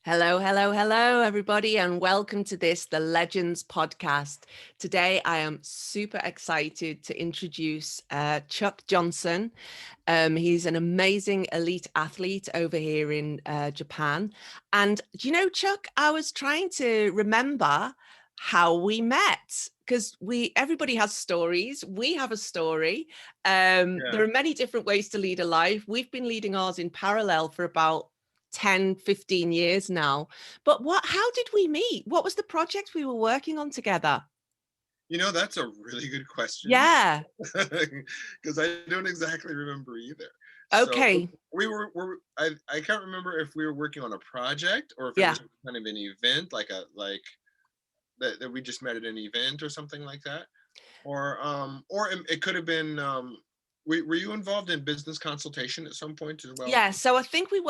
Hello, hello, hello, everybody, and welcome to the Legends podcast. Today, I am super excited to introduce Chuck Johnson. He's an amazing elite athlete over here in Japan. And do you know, Chuck, I was trying to remember how we met because everybody has stories. We have a story. There are many different ways to lead a life. We've been leading ours in parallel for about 10, 15 years now. But how did we meet? What was the project we were working on together? You know, that's a really good question Yeah. because I don't exactly remember either. So Okay. I can't remember if we were working on a project or if it Yeah. was kind of an event, like that we just met at an event or something like that. Or it could have been were you involved in business consultation at some point as well? Yeah. So I think we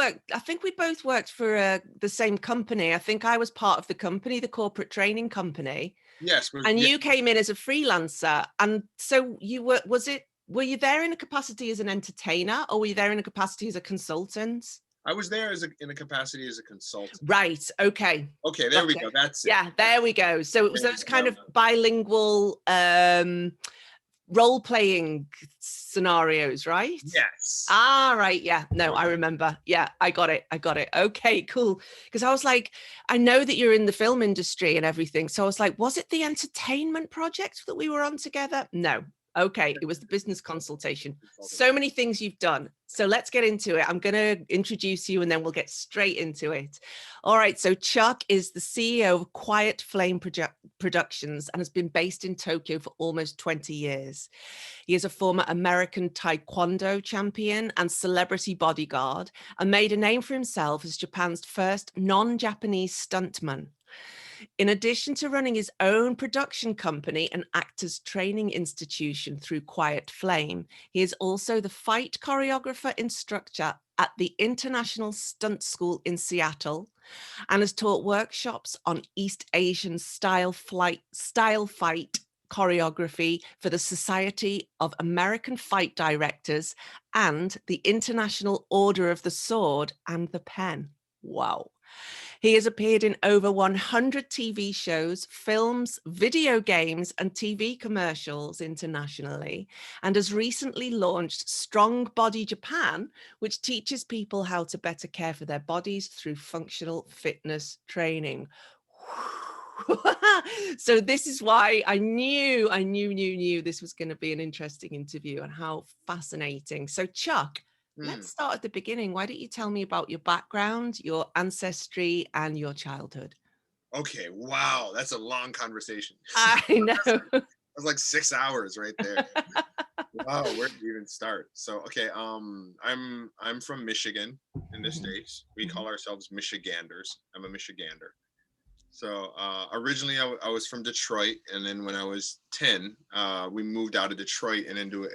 both worked for the same company. I think I was part of the company, the corporate training company. Yes, And yeah. you came in as a freelancer. And so were you there in a capacity as an entertainer or were you there in a capacity as a consultant? I was there in a capacity as a consultant. Right. Okay. Okay, there we go. That's it. Yeah, there we go. So it was those kind of bilingual role-playing scenarios, right? Yes. Right. Yeah. No, I remember. Yeah, I got it. Okay, cool. Because I was like, I know that you're in the film industry and everything. So I was like, was it the entertainment project that we were on together? No. Okay, it was the business consultation. So many things you've done. So let's get into it. I'm going to introduce you and then we'll get straight into it. All right. So Chuck is the CEO of Quiet Flame Productions and has been based in Tokyo for almost 20 years. He is a former American Taekwondo champion and celebrity bodyguard and made a name for himself as Japan's first non-Japanese stuntman. In addition to running his own production company and actors training institution through Quiet Flame, he is also the fight choreographer instructor at the International Stunt School in Seattle and has taught workshops on East Asian style fight choreography for the Society of American Fight Directors and the International Order of the Sword and the Pen. Wow. He has appeared in over 100 TV shows, films, video games, and TV commercials internationally, and has recently launched Strong Body Japan, which teaches people how to better care for their bodies through functional fitness training. So this is why I knew this was going to be an interesting interview and how fascinating. So Chuck, let's start at the beginning. Why don't you tell me about your background, your ancestry, and your childhood? Okay, wow, that's a long conversation. I know. That's like 6 hours right there. Wow, where do you even start? So, okay, I'm from Michigan in the States. We call ourselves Michiganders. I'm a Michigander. So originally I was from Detroit, and then when I was 10, we moved out of Detroit and into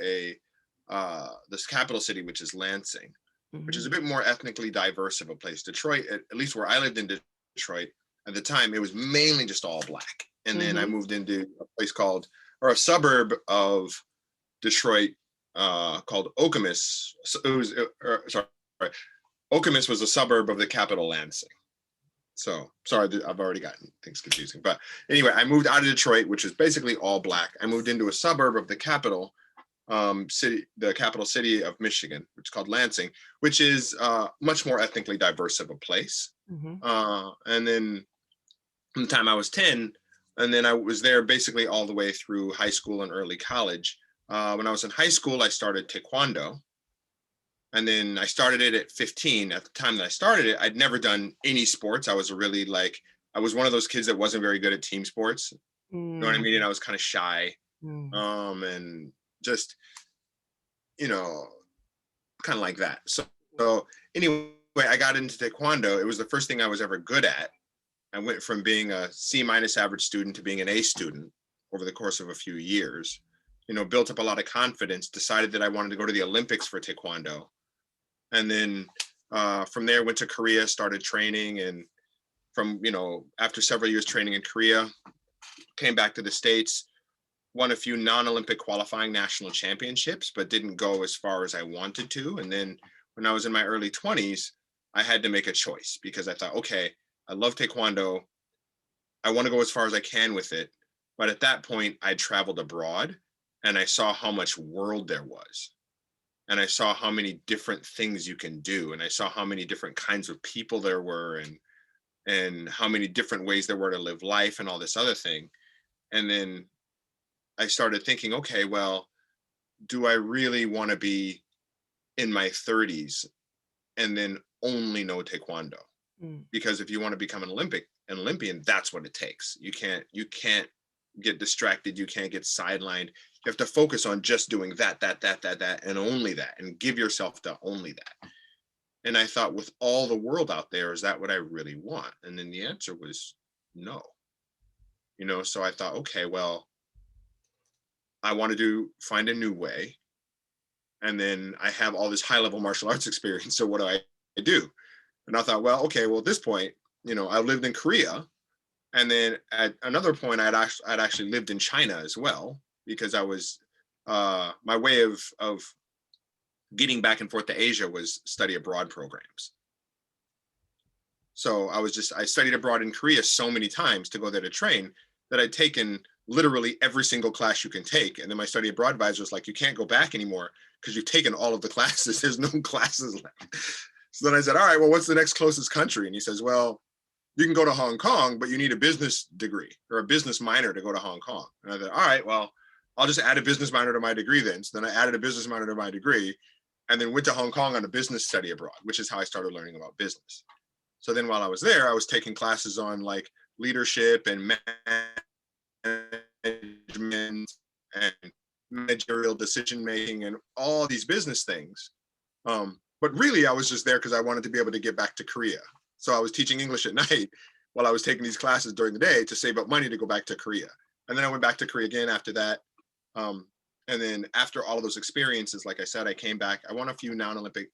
this capital city, which is Lansing, which is a bit more ethnically diverse of a place. Detroit, at least where I lived in Detroit at the time, it was mainly just all black. And then I moved into a place a suburb of Detroit called Okemos. So it was, sorry, Okemos was a suburb of the capital Lansing. So sorry, I've already gotten things confusing. But anyway, I moved out of Detroit, which is basically all black. I moved into a suburb of the capital city, the capital city of Michigan, which is called Lansing, which is much more ethnically diverse of a place. And then from the time I was 10, and then I was there basically all the way through high school and early college. When I was in high school, I started Taekwondo. And then I started it at 15. At the time that I started it, I'd never done any sports. I was I was one of those kids that wasn't very good at team sports. You know what I mean? And I was kind of shy. And just, kind of like that. So anyway, I got into Taekwondo. It was the first thing I was ever good at. I went from being a C- average student to being an A student over the course of a few years. Built up a lot of confidence, decided that I wanted to go to the Olympics for Taekwondo. And then from there, went to Korea, started training. And after several years training in Korea, came back to the States, won a few non-Olympic qualifying national championships, but didn't go as far as I wanted to. And then when I was in my early 20s, I had to make a choice because I thought, okay, I love Taekwondo. I want to go as far as I can with it. But at that point, I traveled abroad and I saw how much world there was. And I saw how many different things you can do. And I saw how many different kinds of people there were, and how many different ways there were to live life and all this other thing. And then I started thinking, okay, well, do I really want to be in my 30s and then only know Taekwondo? Because if you want to become an Olympian, that's what it takes. You can't get distracted. You can't get sidelined. You have to focus on just doing that, and only that, and give yourself to only that. And I thought, with all the world out there, is that what I really want? And then the answer was no. So I thought, okay, well, I want to find a new way. And then I have all this high-level martial arts experience. So what do I do? And I thought, well, okay, well, at this point, I lived in Korea. And then at another point, I'd actually lived in China as well, because I was, my way of getting back and forth to Asia was study abroad programs. So I studied abroad in Korea so many times to go there to train that I'd taken literally every single class you can take. And then my study abroad advisor was like, you can't go back anymore because you've taken all of the classes. There's no classes left. So then I said, all right, well, what's the next closest country? And he says, well, you can go to Hong Kong, but you need a business degree or a business minor to go to Hong Kong. And I said, all right, well, I'll just add a business minor to my degree then. So then I added a business minor to my degree and then went to Hong Kong on a business study abroad, which is how I started learning about business. So then while I was there, I was taking classes on like leadership and management and managerial decision making and all these business things. But really, I was just there because I wanted to be able to get back to Korea. So I was teaching English at night while I was taking these classes during the day to save up money to go back to Korea. And then I went back to Korea again after that. And then after all of those experiences, like I said, I came back. I won a few non-Olympic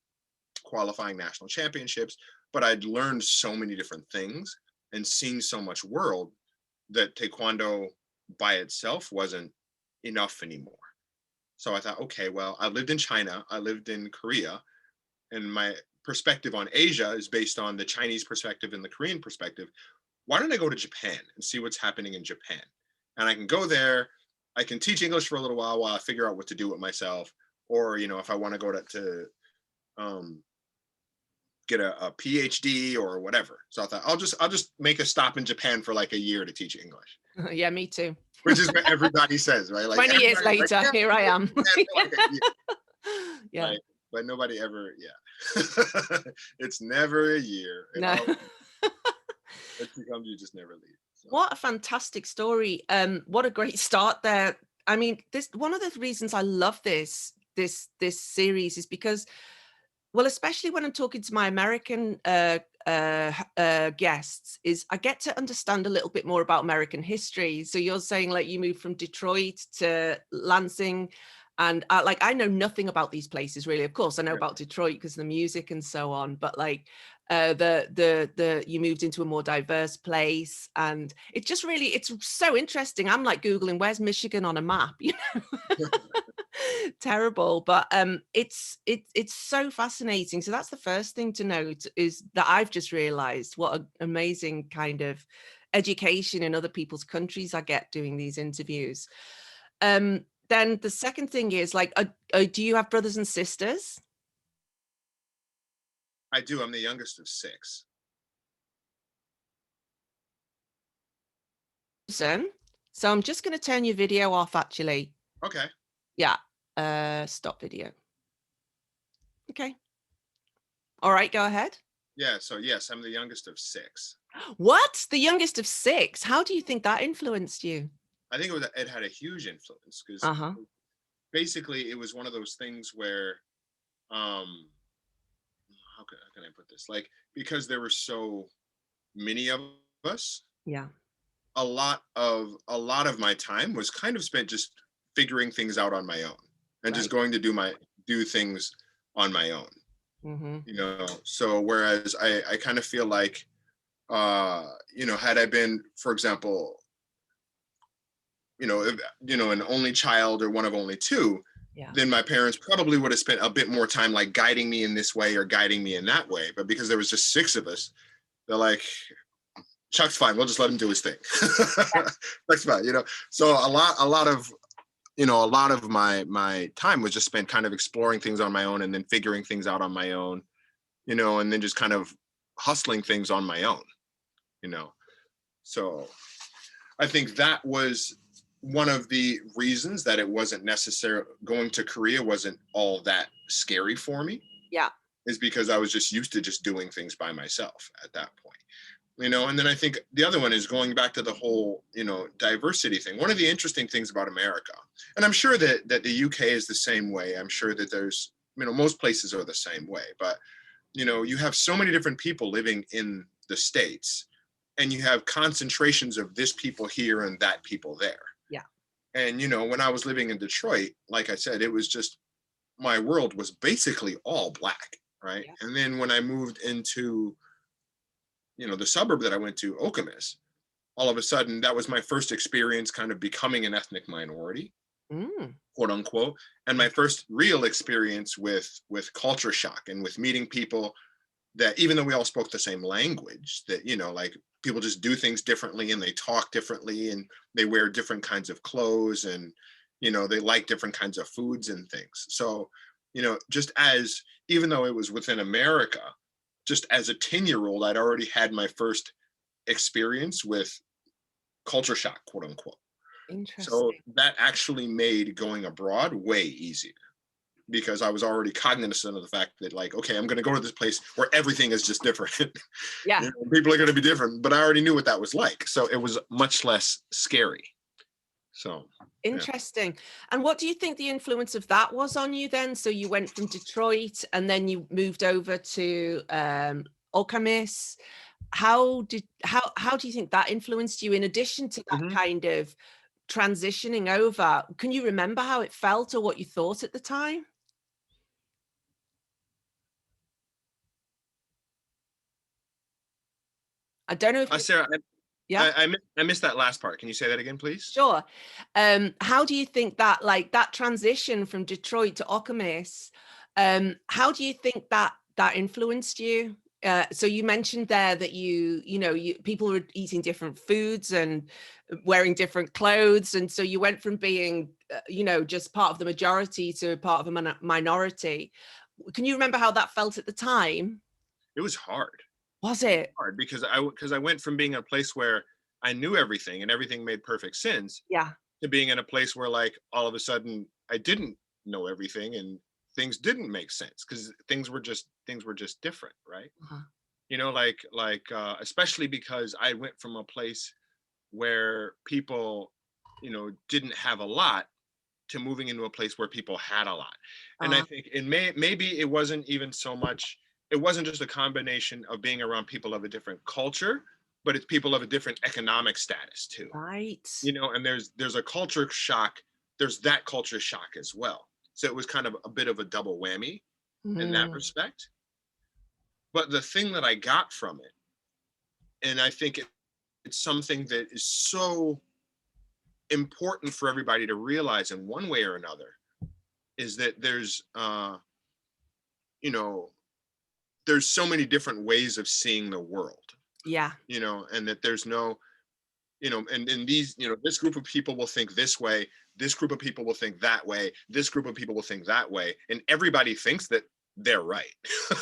qualifying national championships, but I'd learned so many different things and seen so much world that Taekwondo by itself wasn't enough anymore. So I thought, okay, well, I lived in China, I lived in Korea, and my perspective on Asia is based on the Chinese perspective and the Korean perspective. Why don't I go to Japan and see what's happening in Japan? And I can go there, I can teach English for a little while I figure out what to do with myself. Or, if I want to go to get a PhD or whatever. So I thought I'll just make a stop in Japan for like a year to teach English. Yeah, me too. Which is what everybody says, right? Like 20 years later, like, here I am. Yeah. Right? But nobody ever, it's never a year. No. It becomes you just never leave. So. What a fantastic story. What a great start there. I mean, this one of the reasons I love this series is because, well, especially when I'm talking to my American guests, is I get to understand a little bit more about American history. So you're saying like you moved from Detroit to Lansing, and I know nothing about these places really. Of course, I know about Detroit because of the music and so on. But like you moved into a more diverse place, and it's so interesting. I'm like Googling where's Michigan on a map, Terrible, but it's so fascinating. So that's the first thing to note, is that I've just realized what an amazing kind of education in other people's countries I get doing these interviews. Then the second thing is like, do you have brothers and sisters? I do. I'm the youngest of 6. So I'm just going to turn your video off, actually. Okay. Yeah. Stop video. Okay. All right, go ahead. Yeah. So yes, I'm the youngest of 6. What? The youngest of 6? How do you think that influenced you? I think it had a huge influence because basically it was one of those things where, how can I put this? Like, because there were so many of us. Yeah. A lot of my time was kind of spent just figuring things out on my own and just going to do things on my own. Mm-hmm. So whereas I kind of feel like, had I been, for example, an only child or one of only 2, then my parents probably would have spent a bit more time like guiding me in this way or guiding me in that way. But because there was just 6 of us, they're like, Chuck's fine. We'll just let him do his thing. Chuck's fine. So a lot of a lot of my time was just spent kind of exploring things on my own and then figuring things out on my own, and then just kind of hustling things on my own, So I think that was one of the reasons that it wasn't necessary. Going to Korea wasn't all that scary for me. Yeah. Is because I was just used to just doing things by myself at that point. And then I think the other one is going back to the whole, diversity thing. One of the interesting things about America, and I'm sure that the UK is the same way. I'm sure that there's, most places are the same way, but, you have so many different people living in the States, and you have concentrations of this people here and that people there. Yeah. And, when I was living in Detroit, like I said, it was just, my world was basically all Black, right? Yeah. And then when I moved into, the suburb that I went to, Okemos, all of a sudden that was my first experience kind of becoming an ethnic minority, quote unquote, and my first real experience with culture shock and with meeting people that, even though we all spoke the same language, that, like, people just do things differently and they talk differently and they wear different kinds of clothes and, they like different kinds of foods and things. So, just as, even though it was within America, just as a 10-year-old, I'd already had my first experience with culture shock, quote unquote. Interesting. So that actually made going abroad way easier, because I was already cognizant of the fact that, like, okay, I'm going to go to this place where everything is just different. Yeah. People are going to be different, but I already knew what that was like. So it was much less scary. So interesting. Yeah. And what do you think the influence of that was on you then? So you went from Detroit and then you moved over to Okemos. How do you think that influenced you, in addition to that kind of transitioning over? Can you remember how it felt or what you thought at the time? I don't know if Sarah, yeah, I missed that last part. Can you say that again, please? Sure. How do you think that, like, that transition from Detroit to Okemos, how do you think that influenced you? So you mentioned there that people were eating different foods and wearing different clothes, and so you went from being, just part of the majority to part of a minority. Can you remember how that felt at the time? It was hard. Was it? Hard because I went from being in a place where I knew everything and everything made perfect sense, Yeah, to being in a place where, like, all of a sudden I didn't know everything and things didn't make sense because things were just different, right? Especially because I went from a place where people, didn't have a lot, to moving into a place where people had a lot. And I think maybe it wasn't even so much, it wasn't just a combination of being around people of a different culture, but it's people of a different economic status too. Right. And there's a culture shock. There's that culture shock as well. So it was kind of a bit of a double whammy in that respect. But the thing that I got from it, and I think it's something that is so important for everybody to realize in one way or another, is that there's there's so many different ways of seeing the world. Yeah. And that there's no, and these, this group of people will think this way, this group of people will think that way, this group of people will think that way, and everybody thinks that they're right.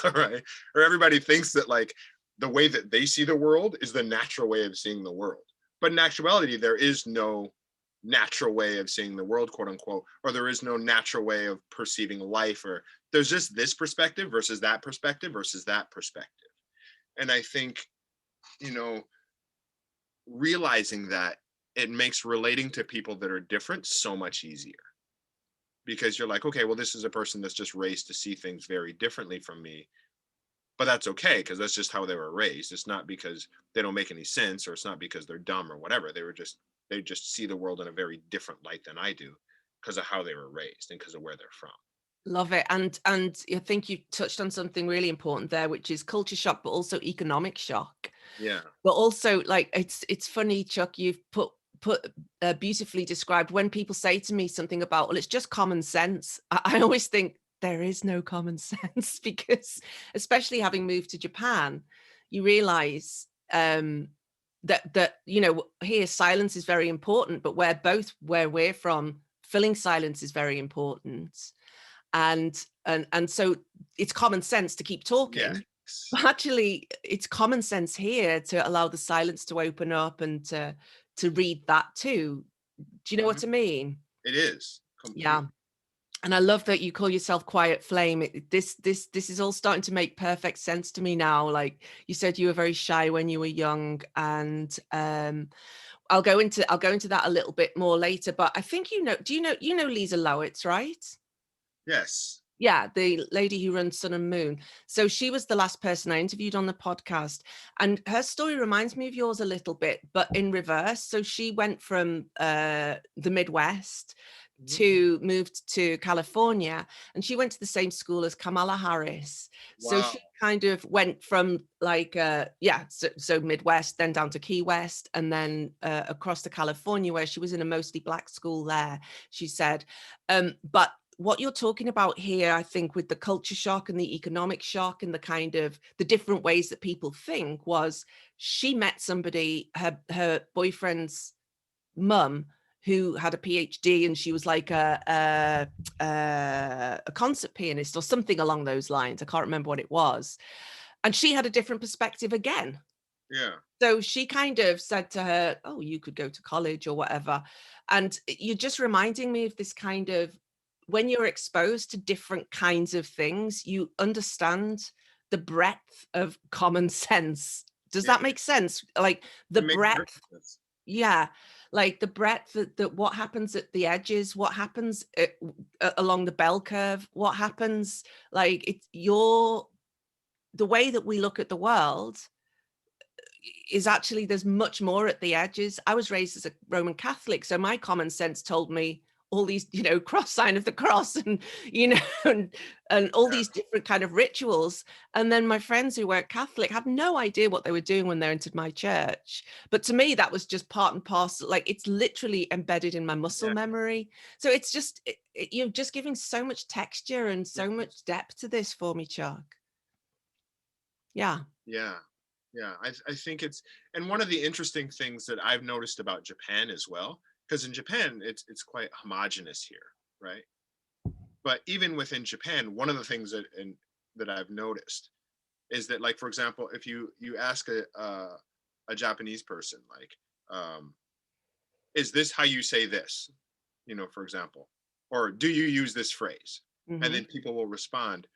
Right? Or everybody thinks that, like, the way that they see the world is the natural way of seeing the world. But in actuality, there is no natural way of seeing the world, quote unquote, or there is no natural way of perceiving life, or there's just this perspective versus that perspective versus that perspective. And I think, realizing that, it makes relating to people that are different so much easier, because you're like, okay, well, this is a person that's just raised to see things very differently from me, but that's okay, because that's just how they were raised. It's not because they don't make any sense, or it's not because they're dumb or whatever. They just see the world in a very different light than I do, because of how they were raised and because of where they're from. Love it. And I think you touched on something really important there, which is culture shock, but also economic shock. Yeah. But also, like, it's funny, Chuck, you've put beautifully described, when people say to me something about, well, it's just common sense. I always think there is no common sense, because especially having moved to Japan, you realize that you know, here silence is very important, but where we're from, filling silence is very important. And so it's common sense to keep talking, Yes. but actually it's common sense here to allow the silence to open up and to read that too. Do you know Mhm. what I mean? It is Yeah. complete. And I love that you call yourself Quiet Flame. This is all starting to make perfect sense to me now. Like you said, you were very shy when you were young, and I'll go into that a little bit more later. But I think you know Lisa Lowitz, right? Yes. Yeah, the lady who runs Sun and Moon. So she was the last person I interviewed on the podcast, and her story reminds me of yours a little bit, but in reverse. So she went from the Midwest Mhm. to moved to California, and she went to the same school as Kamala Harris. So Wow. she kind of went from like so Midwest, then down to Key West, and then across to California, where she was in a mostly Black school there, she said. But what you're talking about here, I think, with the culture shock and the economic shock and the kind of the different ways that people think, was she met somebody, her boyfriend's mum, who had a PhD, and she was like a concert pianist or something along those lines. I can't remember what it was. And she had a different perspective again. Yeah. So she kind of said to her, "Oh, you could go to college or whatever." And you're just reminding me of this kind of, when you're exposed to different kinds of things, you understand the breadth of common sense. Does Yeah. that make sense? Like the It makes breadth, perfect sense. yeah, like the breadth that what happens at the edges, what happens along the bell curve, what happens, like it's the way that we look at the world is actually, there's much more at the edges. I was raised as a Roman Catholic, so my common sense told me all these, you know, cross sign of the cross, and you know, and all Yeah. these different kind of rituals. And then my friends who weren't Catholic had no idea what they were doing when they entered my church. But to me, that was just part and parcel. Like it's literally embedded in my muscle Yeah. memory. So it's just you're just giving so much texture and so much depth to this for me, Chuck. Yeah. Yeah. Yeah. I think it's, and one of the interesting things that I've noticed about Japan as well, because in Japan it's quite homogenous here, right? But even within Japan, one of the things that I've noticed is that, like, for example, if you ask a Japanese person, like, is this how you say this, for example, or do you use this phrase? And Hmm. then people will respond,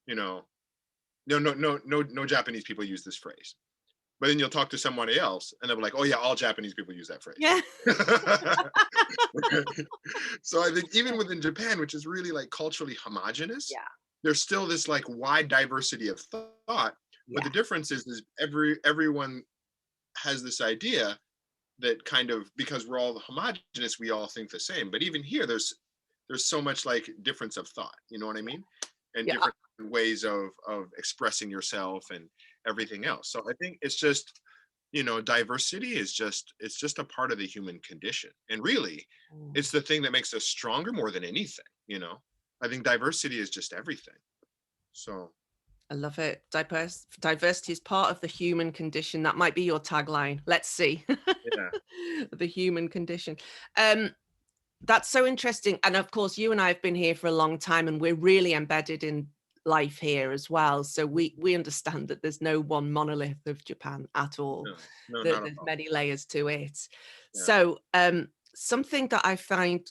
you know no Japanese people use this phrase. But then you'll talk to somebody else and they'll be like, oh yeah, all Japanese people use that phrase. Yeah. So I think even within Japan, which is really like culturally homogenous, Yeah. there's still this like wide diversity of thought. But Yeah. the difference is everyone has this idea that, kind of, because we're all homogenous, we all think the same. But even here, there's so much like difference of thought. You know what I mean? And Yeah. different ways of expressing yourself and everything else. So I think it's just, diversity is just, it's just a part of the human condition. And really, Mm. it's the thing that makes us stronger more than anything. I think diversity is just everything. So I love it. Diversity is part of the human condition. That might be your tagline. Let's see. yeah. The human condition. Um, that's so interesting. And of course, you and I have been here for a long time, and we're really embedded in life here as well. So we understand that there's no one monolith of Japan at all. No, no, That not at there's all. many layers to it. Yeah. So something that I find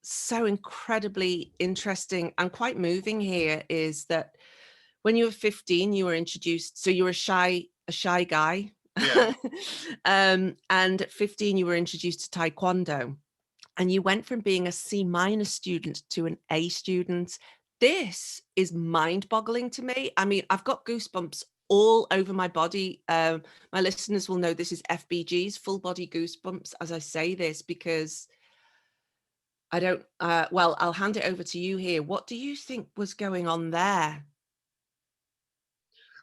so incredibly interesting and quite moving here is that when you were 15, you were introduced. So you were a shy guy. Yeah. And at 15, you were introduced to Taekwondo, and you went from being a C- student to an A student. This is mind boggling to me. I mean, I've got goosebumps all over my body. My listeners will know this is FBG's, full body goosebumps, as I say this, because I don't, well, I'll hand it over to you here. What do you think was going on there?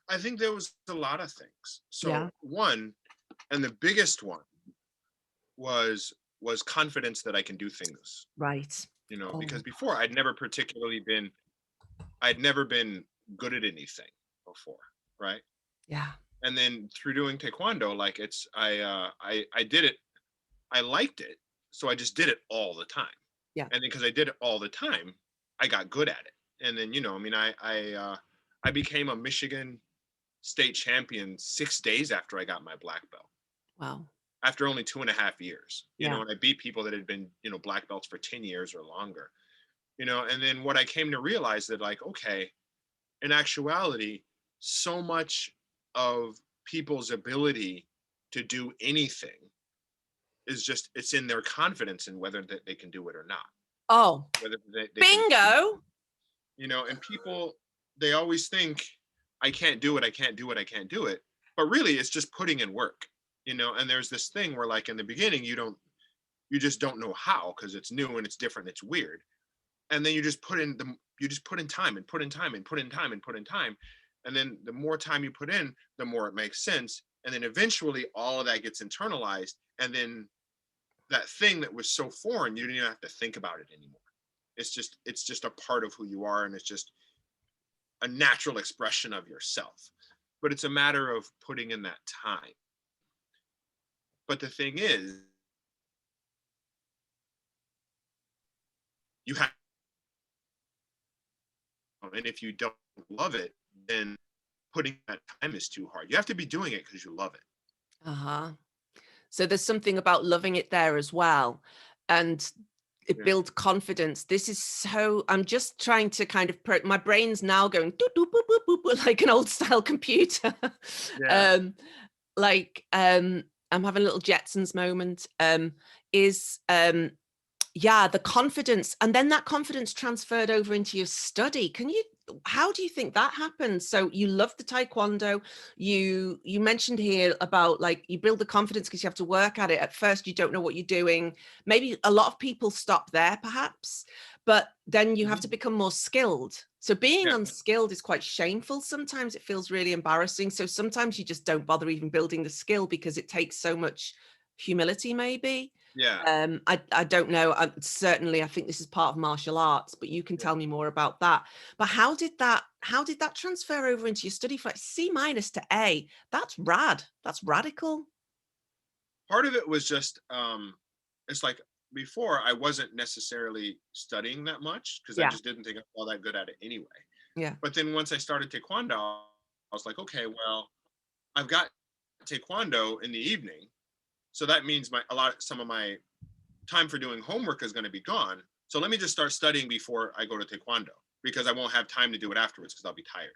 I think there was a lot of things. So Yeah. one, and the biggest one, was confidence that I can do things, Right. because Oh, before I'd never been good at anything before, right? yeah. And then through doing taekwondo, like I did it, I liked it, so I just did it all the time. Yeah. And then because I did it all the time, I got good at it. And then, you know, I mean, I became a Michigan state champion 6 days after I got my black belt, Wow. after only 2.5 years, you know, Yeah. and I beat people that had been, you know, black belts for 10 years or longer, you know. And then what I came to realize that, like, okay, in actuality, so much of people's ability to do anything is just, it's in their confidence in whether that they can do it or not, Oh, whether they can, bingo. you know. And people, they always think, I can't do it, I can't do it, I can't do it, but really it's just putting in work, you know. And there's this thing where, like, in the beginning, you just don't know how, because it's new and it's different, it's weird. And then you just put in time and put in time and put in time and put in time. And then the more time you put in, the more it makes sense. And then eventually all of that gets internalized. And then that thing that was so foreign, you don't even have to think about it anymore. It's just a part of who you are, and it's just a natural expression of yourself. But it's a matter of putting in that time. But the thing is, you have, and if you don't love it, then putting that time is too hard. You have to be doing it because you love it. Uh-huh. So there's something about loving it there as well. And it Yeah. builds confidence. This is so, I'm just trying to kind of, my brain's now going doop, doop, boop, boop, boop, boop, like an old style computer. Yeah. Like I'm having a little Jetsons moment. Yeah, the confidence, and then that confidence transferred over into your study. How do you think that happened? So you love the taekwondo. You mentioned here about, like, you build the confidence because you have to work at it. At first you don't know what you're doing. Maybe a lot of people stop there perhaps, but then you have to become more skilled. So being Yeah. unskilled is quite shameful. Sometimes it feels really embarrassing. So sometimes you just don't bother even building the skill because it takes so much humility, maybe. Yeah. I don't know. Certainly, I think this is part of martial arts, but you can Yeah. tell me more about that. But how did that transfer over into your study for C- to A? That's rad. That's radical. Part of it was just, it's like, before I wasn't necessarily studying that much because I Yeah. just didn't think I was all that good at it anyway. Yeah. But then once I started taekwondo, I was like, okay, well, I've got taekwondo in the evening, so that means some of my time for doing homework is going to be gone. So let me just start studying before I go to taekwondo, because I won't have time to do it afterwards because I'll be tired.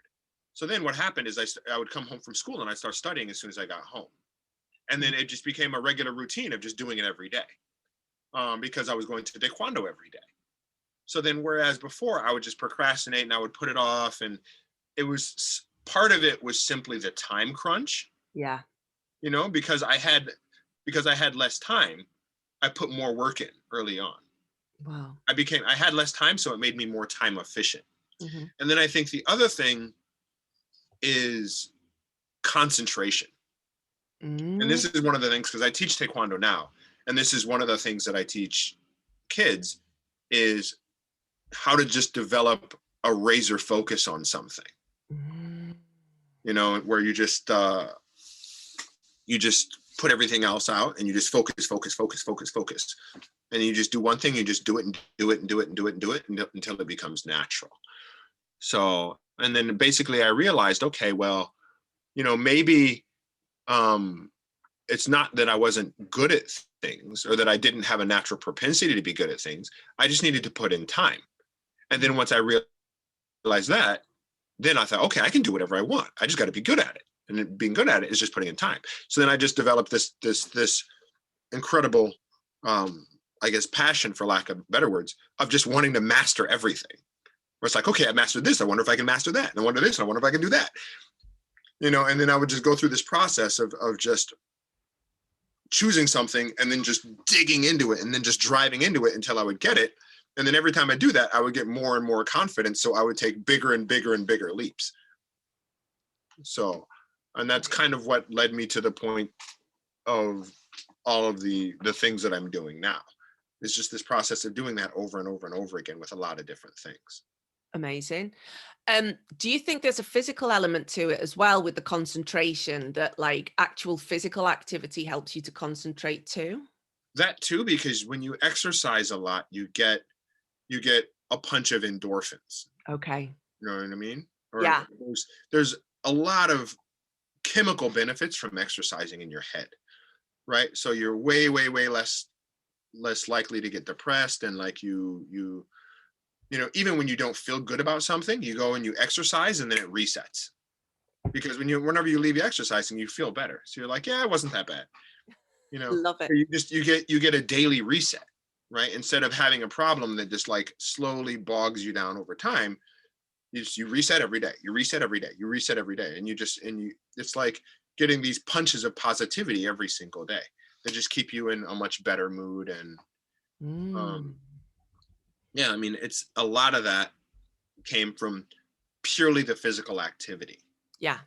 So then what happened is I would come home from school and I'd start studying as soon as I got home. And then it just became a regular routine of just doing it every day, because I was going to taekwondo every day. So then, whereas before I would just procrastinate and I would put it off, and it was, part of it was simply the time crunch, Yeah. you know, because I had less time, I put more work in early on. Wow. I had less time, so it made me more time efficient. Mm-hmm. And then I think the other thing is concentration. And this is one of the things, because I teach taekwondo now, and this is one of the things that I teach kids, is how to just develop a razor focus on something. You know, where you just put everything else out and you just focus, and you just do one thing, you just do it and do it and do it and do it and do it until it becomes natural. So, and then basically I realized, okay, well, you know, maybe it's not that I wasn't good at things or that I didn't have a natural propensity to be good at things. I just needed to put in time. And then once I realized that, then I thought, okay, I can do whatever I want. I just got to be good at it. And being good at it is just putting in time. So then I just developed this incredible, I guess, passion, for lack of better words, of just wanting to master everything. Where it's like, okay, I mastered this. I wonder if I can master that. And I wonder this. And I wonder if I can do that. You know, and then I would just go through this process of just choosing something and then just digging into it and then just driving into it until I would get it. And then every time I do that, I would get more and more confident. So I would take bigger and bigger and bigger leaps. So, and that's kind of what led me to the point of all of the things that I'm doing now. It's just this process of doing that over and over and over again with a lot of different things. Amazing. Do you think there's a physical element to it as well with the concentration, that like actual physical activity helps you to concentrate too? That too, because when you exercise a lot, you get a punch of endorphins. Okay. You know what I mean? Or Yeah. there's a lot of chemical benefits from exercising in your head, right? So you're way, way, way less likely to get depressed, and like even when you don't feel good about something, you go and you exercise, and then it resets. Because whenever you leave exercising, you feel better. So you're like, yeah, it wasn't that bad. Love it. You get a daily reset, right? Instead of having a problem that just like slowly bogs you down over time, you reset every day. You reset every day. You reset every day, and it's like getting these punches of positivity every single day that just keep you in a much better mood. And Mm. yeah, I mean, it's a lot of that came from purely the physical activity, Yeah.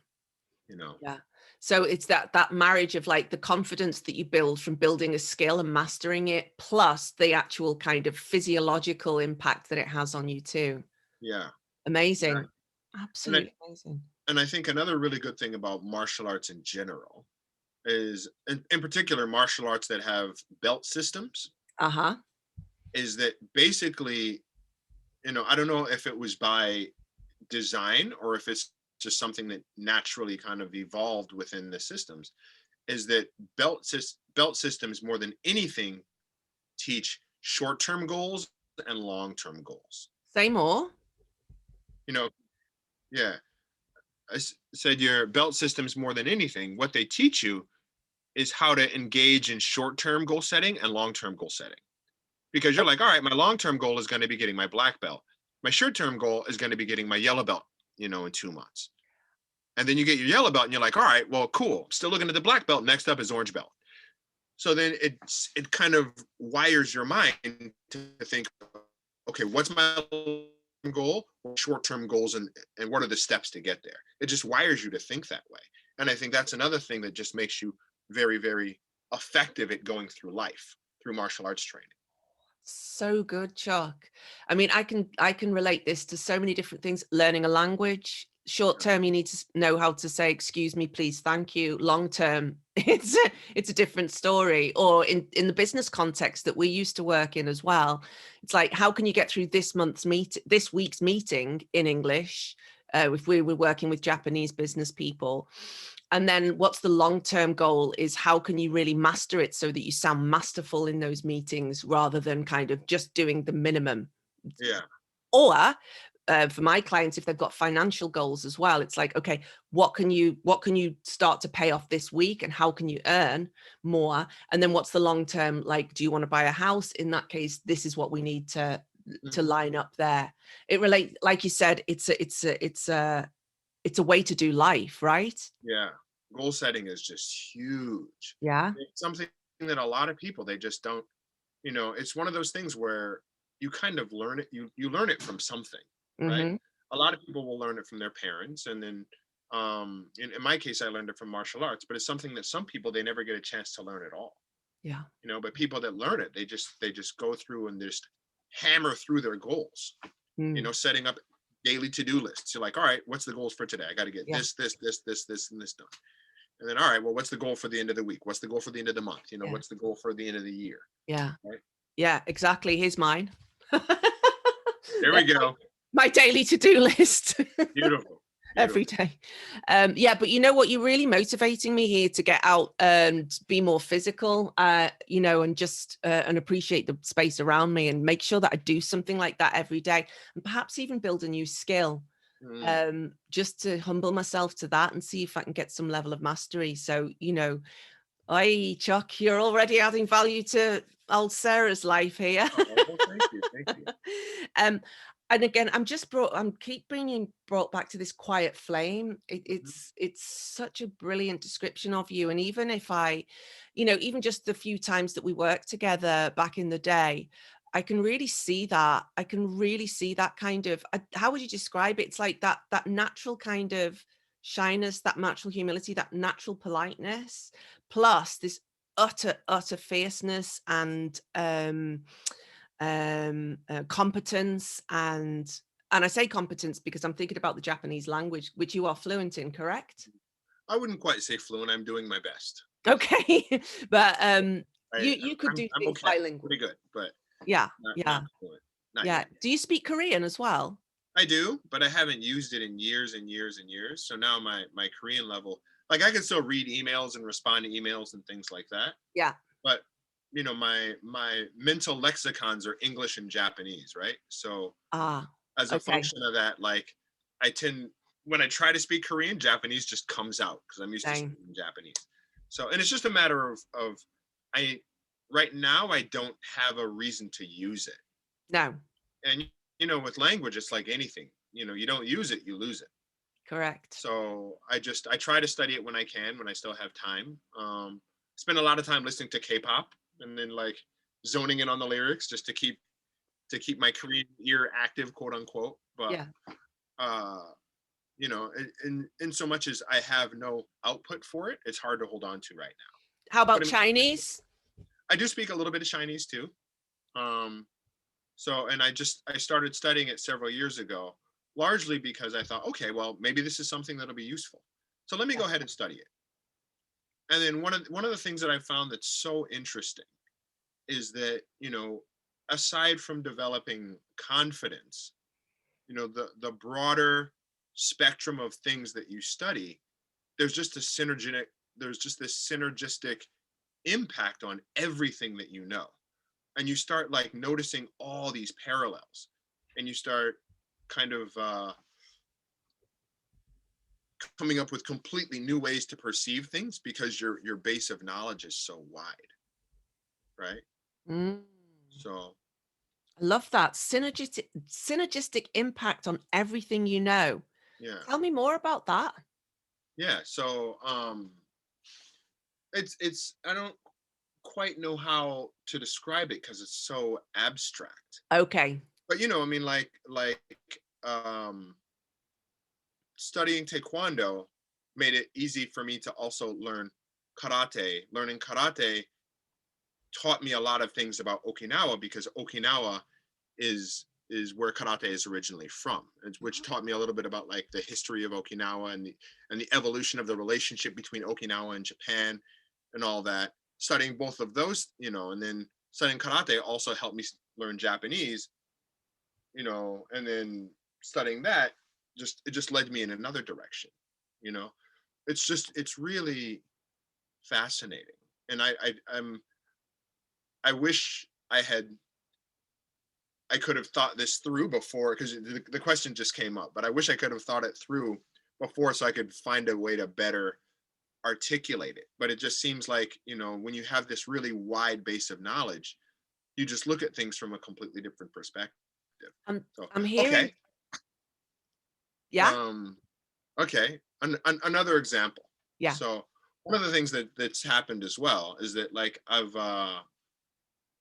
you know. Yeah. So it's that marriage of like the confidence that you build from building a skill and mastering it, plus the actual kind of physiological impact that it has on you too. Yeah, Amazing. exactly. And I Absolutely amazing. and I think another really good thing about martial arts in general is, in particular, martial arts that have belt systems, Uh-huh. is that basically, I don't know if it was by design or if it's just something that naturally kind of evolved within the systems, is that belt systems more than anything teach short-term goals and long-term goals. Say more. You know, yeah. Said your belt systems more than anything, what they teach you is how to engage in short-term goal setting and long-term goal setting. Because you're Oh, like, all right, my long-term goal is going to be getting my black belt. My short-term goal is going to be getting my yellow belt, in 2 months. And then you get your yellow belt and you're like, all right, well, cool. Still looking at the black belt. Next up is orange belt. So then it kind of wires your mind to think, okay, what's my goal, short-term goals, and what are the steps to get there? It just wires you to think that way. And I think that's another thing that just makes you very, very effective at going through life through martial arts training. so good, Chuck. I mean, I can relate this to so many different things. Learning a language, short term, you need to know how to say excuse me, please, thank you. Long term, it's a different story. Or in the business context that we used to work in as well, it's like, how can you get through this week's meeting in English, if we were working with Japanese business people? And then what's the long-term goal is how can you really master it so that you sound masterful in those meetings rather than kind of just doing the minimum. Yeah. Or for my clients, if they've got financial goals as well, it's like, okay, what can you start to pay off this week and how can you earn more? And then what's the long term? Like, do you want to buy a house? In that case, this is what we need to Mhm. line up there. It relate, like you said, it's a way to do life, right? Yeah. Goal setting is just huge. Yeah. It's something that a lot of people, they just don't, it's one of those things where you kind of learn it, you learn it from something, right? Hmm. A lot of people will learn it from their parents, and then in my case I learned it from martial arts, but it's something that some people, they never get a chance to learn at all. Yeah. But people that learn it, they just go through and just hammer through their goals, Mm. setting up daily to-do lists. You're like, all right, what's the goals for today? I got to get Yeah. this, and this done. And then, all right, well, what's the goal for the end of the week? What's the goal for the end of the month? Yeah. What's the goal for the end of the year? Yeah. Right. Yeah, exactly. Here's mine. There we That's go. my daily to-do list Beautiful. every Beautiful. day. Yeah, but you know what? You're really motivating me here to get out and be more physical, and just and appreciate the space around me and make sure that I do something like that every day and perhaps even build a new skill, Mm. just to humble myself to that and see if I can get some level of mastery. So, I, Chuck, you're already adding value to old Sarah's life here. Oh, well, thank you. Thank you. um, and again, I'm keep being brought back to this quiet flame. Mhm. It's such a brilliant description of you. And even if even just the few times that we worked together back in the day, I can really see that. I can really see that kind of, how would you describe it? It's like that natural kind of shyness, that natural humility, that natural politeness, plus this utter fierceness and competence and And I say competence because I'm thinking about the Japanese language, which you are fluent in, correct? I wouldn't quite say fluent. I'm doing my best. Okay. But you could do I'm things okay, bilingual. pretty good, but Yeah, not yeah, fluent, not yeah. yet. Do you speak Korean as well? I do, but I haven't used it in years and years and years. So now my Korean level, like I can still read emails and respond to emails and things like that. Yeah. But my mental lexicons are English and Japanese, right? So Ah, as a okay. function of that, like I tend when I try to speak Korean, Japanese just comes out because I'm used to Same. speaking Japanese. So and it's just a matter of I right now I don't have a reason to use it. No, And with language, it's like anything. You don't use it, you lose it. correct. So I try to study it when I can, when I still have time. Spend a lot of time listening to K-pop and then like zoning in on the lyrics just to keep my Korean ear active, quote unquote. But Yeah. uh, in so much as I have no output for it, it's hard to hold on to right now. How But about Chinese? I do speak a little bit of Chinese too. Um, So, and I started studying it several years ago, largely because I thought, okay, well, maybe this is something that'll be useful. So let me Yeah. go ahead and study it. And then one of the things that I found that's so interesting is that, aside from developing confidence, the broader spectrum of things that you study, there's just a there's just this synergistic impact on everything that you know. And you start like noticing all these parallels, and you start kind of coming up with completely new ways to perceive things because your base of knowledge is so wide, right? Mm. So I love that synergistic impact on everything you know. yeah, Tell me more about that. yeah. So it's I don't quite know how to describe it because it's so abstract. Okay. But I mean, like um studying taekwondo made it easy for me to also learn karate. Learning karate taught me a lot of things about Okinawa because Okinawa is where karate is originally from, which taught me a little bit about like the history of Okinawa and the evolution of the relationship between Okinawa and Japan and all that. Studying both of those, and then studying karate also helped me learn Japanese, and then studying that it just led me in another direction. You know, it's really fascinating, and I wish I could have thought this through before because the question just came up, but I wish I could have thought it through before so I could find a way to better articulate it. But it just seems like, when you have this really wide base of knowledge, you just look at things from a completely different perspective. I'm So, I'm hearing. okay. Yeah. Um, okay. Another example. Yeah. So one of the things that's happened as well is that like I've,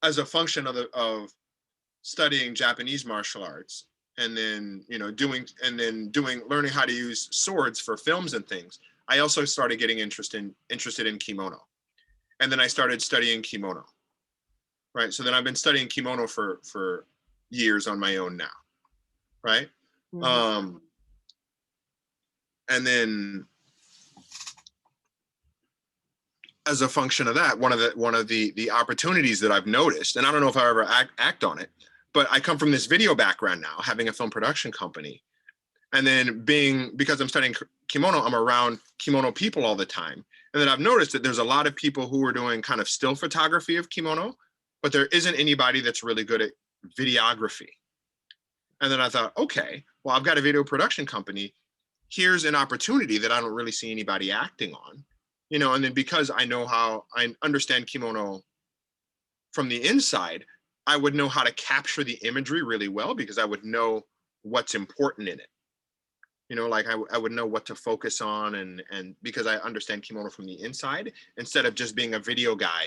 as a function of studying Japanese martial arts and then learning how to use swords for films and things, I also started getting interested in kimono, and then I started studying kimono. Right, so then I've been studying kimono for years on my own now. Right, Mhm. and then as a function of that, one of the opportunities that I've noticed, and I don't know if I ever act on it, but I come from this video background now, having a film production company, and then because I'm studying kimono, I'm around kimono people all the time, and then I've noticed that there's a lot of people who are doing kind of still photography of kimono, but there isn't anybody that's really good at videography. And then I thought, okay, well, I've got a video production company. Here's an opportunity that I don't really see anybody acting on, and then because I understand kimono from the inside, I would know how to capture the imagery really well because I would know what's important in it. Like I would know what to focus on and because I understand kimono from the inside instead of just being a video guy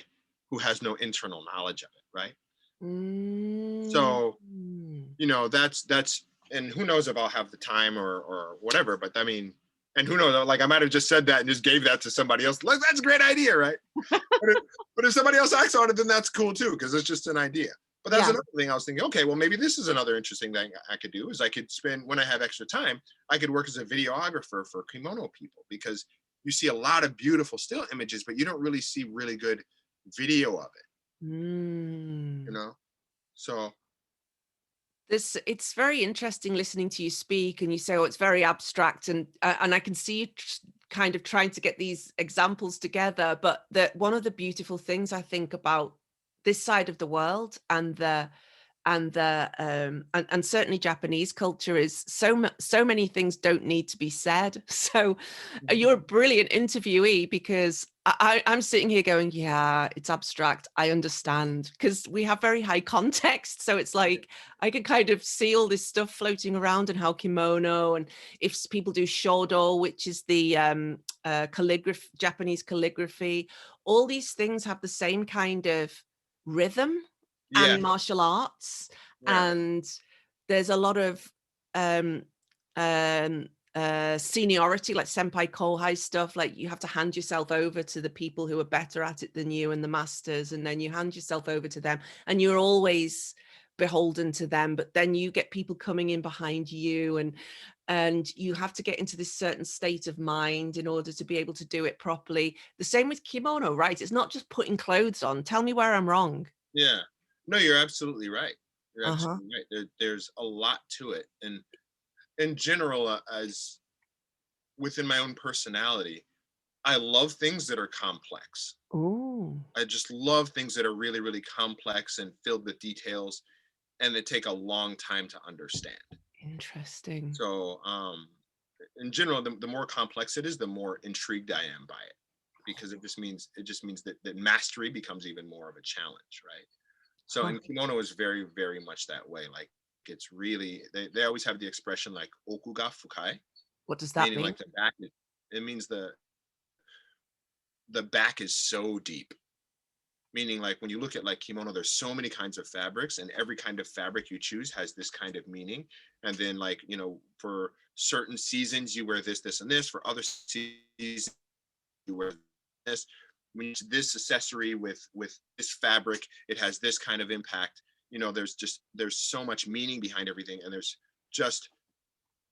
who has no internal knowledge of it, right? Mm. So, that's and who knows if I'll have the time or whatever, but I mean, and who knows, like I might have just said that and just gave that to somebody else. Like, that's a great idea, right? but if somebody else acts on it, then that's cool too, because it's just an idea. But But that's Yeah. another thing I was thinking, okay, well, maybe this is another interesting thing I could do is I could spend, when I have extra time, I could work as a videographer for kimono people, because you see a lot of beautiful still images, but you don't really see really good video of it, you Mm. know? So It's very interesting listening to you speak, and you say, "Oh, it's very abstract," and I can see you kind of trying to get these examples together. But that one of the beautiful things I think about this side of the world and certainly Japanese culture is so many things don't need to be said. So you're a mhm, brilliant interviewee because I'm sitting here going, yeah, it's abstract. I understand because we have very high context. So it's like I can kind of see all this stuff floating around and how kimono and if people do shodo, which is the Japanese calligraphy, all these things have the same kind of rhythm yeah, and martial arts, yeah, and there's a lot of um um seniority, like senpai kohai stuff, like you have to hand yourself over to the people who are better at it than you and the masters, and then you hand yourself over to them and you're always beholden to them, but then you get people coming in behind you, and you have to get into this certain state of mind in order to be able to do it properly. The same with kimono, right? It's not just putting clothes on. Tell me where I'm wrong. yeah. No, you're absolutely right. You're Uh-huh. absolutely right. There's a lot to it. And in general, as within my own personality, I love things that are complex. Oh, I just love things that are really, really complex and filled with details and that take a long time to understand. interesting. So, in general, the more complex it is, the more intrigued I am by it, because it just means that mastery becomes even more of a challenge, right? So, Huh. in kimono is very, very much that way. Like it's really they always have the expression like okuga fukai, What does that meaning mean? like the back. It means the back is so deep, meaning like when you look at like kimono, there's so many kinds of fabrics, and every kind of fabric you choose has this kind of meaning. And then like, for certain seasons you wear this, this, and this. For other seasons you wear this. When you use this accessory with this fabric, it has this kind of impact. There's so much meaning behind everything. And there's just,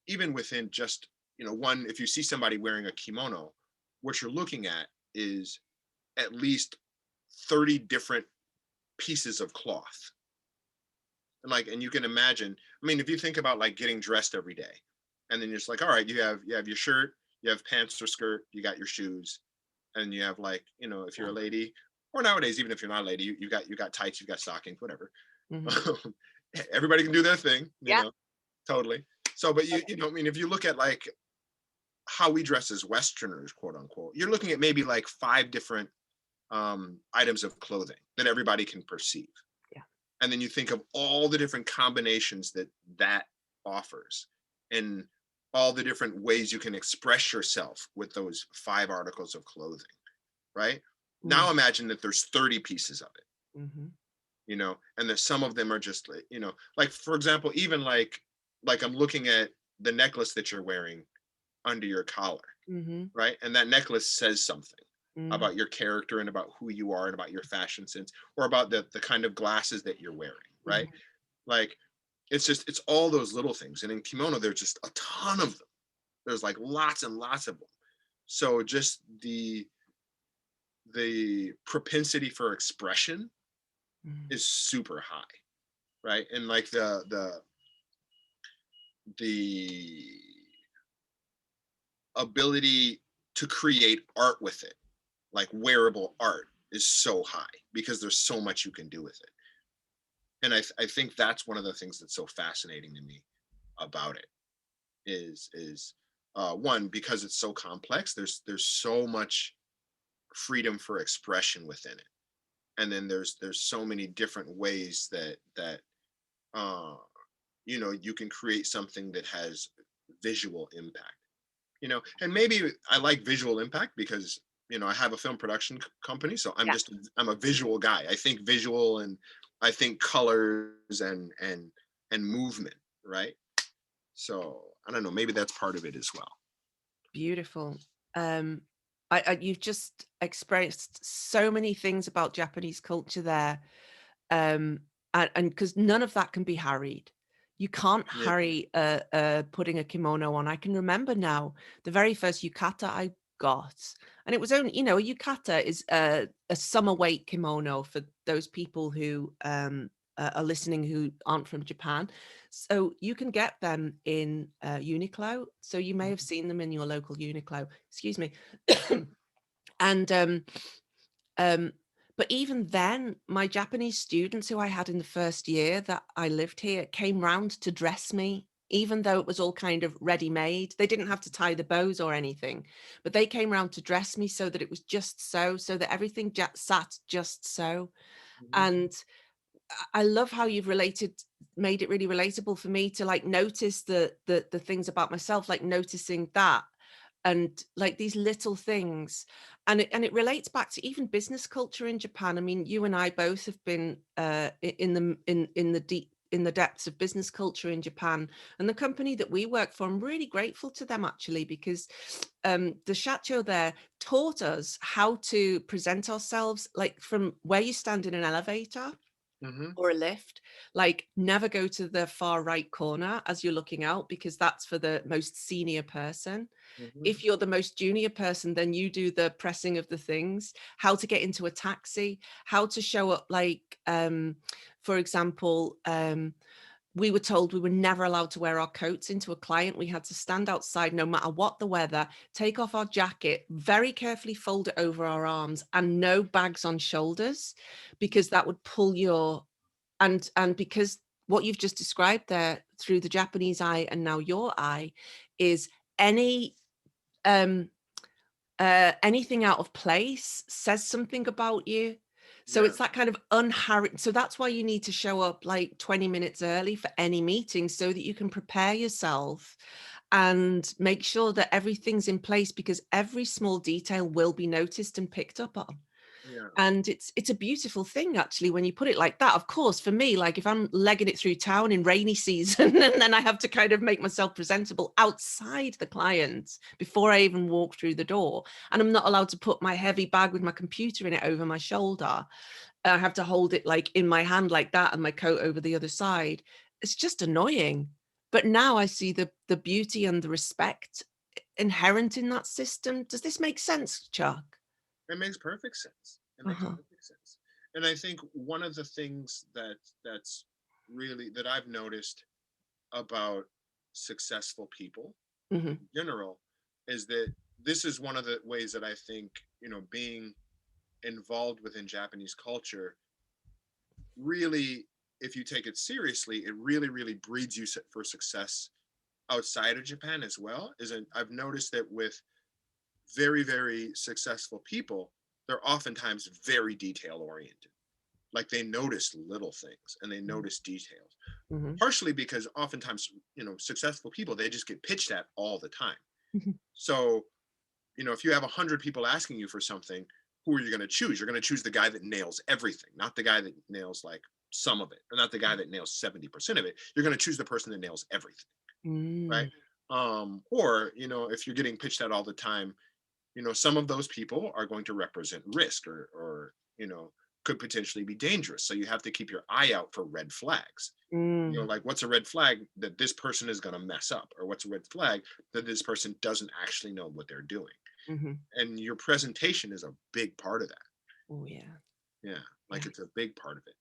even within just, one, if you see somebody wearing a kimono, what you're looking at is at least 30 different pieces of cloth. And you can imagine, I mean, if you think about like getting dressed every day, and then you're just like, all right, you have your shirt, you have pants or skirt, you got your shoes, and you have like, if you're a lady, or nowadays, even if you're not a lady, you got tights, you've got stockings, whatever. Mhm. Everybody can do their thing, Yeah. totally. So, but I mean, if you look at like how we dress as Westerners, quote unquote, you're looking at maybe like 5 different items of clothing that everybody can perceive. Yeah. And then you think of all the different combinations that offers, and all the different ways you can express yourself with those 5 articles of clothing, right? Mm. Now imagine that there's 30 pieces of it, Mhm. and that some of them are just like, for example, even like I'm looking at the necklace that you're wearing under your collar, Mhm. right? And that necklace says something Mm. about your character and about who you are and about your fashion sense, or about the kind of glasses that you're wearing, right? Mhm. Like it's all those little things. And in kimono, there's just a ton of them. There's like lots and lots of them. So just the propensity for expression Mm. is super high, right? And like the ability to create art with it, like wearable art, is so high because there's so much you can do with it. And I think that's one of the things that's so fascinating to me about it is one, because it's so complex, there's so much freedom for expression within it. And then there's so many different ways that uh you can create something that has visual impact. And maybe I like visual impact because I have a film production company, so Yeah. I'm a visual guy. I think visual, and I think colors and movement, right? So I don't know, maybe that's part of it as well. Beautiful. Um, you've just expressed so many things about Japanese culture there. Um, and because none of that can be harried. You can't Yeah. harry putting a kimono on. I can remember now the very first yukata I got, and it was only, a yukata is a summer weight kimono for those people who are listening who aren't from Japan. So you can get them in Uniqlo. So you may have seen them in your local Uniqlo. Excuse me. And um, but even then, my Japanese students who I had in the first year that I lived here came round to dress me, even though it was all kind of ready made. They didn't have to tie the bows or anything, but they came round to dress me so that it was just so that everything sat just so. Mhm. And I love how you've made it really relatable for me to like notice the things about myself, like noticing that, and like these little things. And it relates back to even business culture in Japan. I mean, you and I both have been in the depths of business culture in Japan, and the company that we work for, I'm really grateful to them actually, because the shacho there taught us how to present ourselves, like from where you stand in an elevator Mhm. or a lift, like never go to the far right corner as you're looking out, because that's for the most senior person. Mhm. If you're the most junior person, then you do the pressing of the things, how to get into a taxi, how to show up, like for example, we were told we were never allowed to wear our coats into a client. We had to stand outside no matter what the weather, take off our jacket, very carefully fold it over our arms, and no bags on shoulders, because that would pull your, and because what you've just described there through the Japanese eye and now your eye is any um anything out of place says something about you. So Yeah. it's that kind of unhurried. So that's why you need to show up like 20 minutes early for any meeting, so that you can prepare yourself and make sure that everything's in place, because every small detail will be noticed and picked up on. Yeah. And it's a beautiful thing actually when you put it like that. Of course, for me, like if I'm legging it through town in rainy season and then I have to kind of make myself presentable outside the client before I even walk through the door, and I'm not allowed to put my heavy bag with my computer in it over my shoulder, I have to hold it like in my hand like that and my coat over the other side. It's just annoying. But now I see the beauty and the respect inherent in that system. Does this make sense, Chuck? It makes perfect sense. It makes Uh-huh. perfect sense. And I think one of the things that's really that I've noticed about successful people Hmm. in general is that this is one of the ways that I think, being involved within Japanese culture really, if you take it seriously, it really, really breeds you for success outside of Japan as well. I've noticed that with very, very successful people, they're oftentimes very detail oriented. Like they notice little things and they notice details. Hmm. Partially because oftentimes, successful people, they just get pitched at all the time. Hmm. So, if you have 100 people asking you for something, who are you going to choose? You're going to choose the guy that nails everything, not the guy that nails like some of it, or not the guy that nails 70% of it. You're going to choose the person that nails everything, right? Mm. Or, if you're getting pitched at all the time, some of those people are going to represent risk or could potentially be dangerous. So you have to keep your eye out for red flags. Mm. Like what's a red flag that this person is going to mess up, or what's a red flag that this person doesn't actually know what they're doing. Mhm. And your presentation is a big part of that. Oh, yeah. Yeah, like Yeah. it's a big part of it.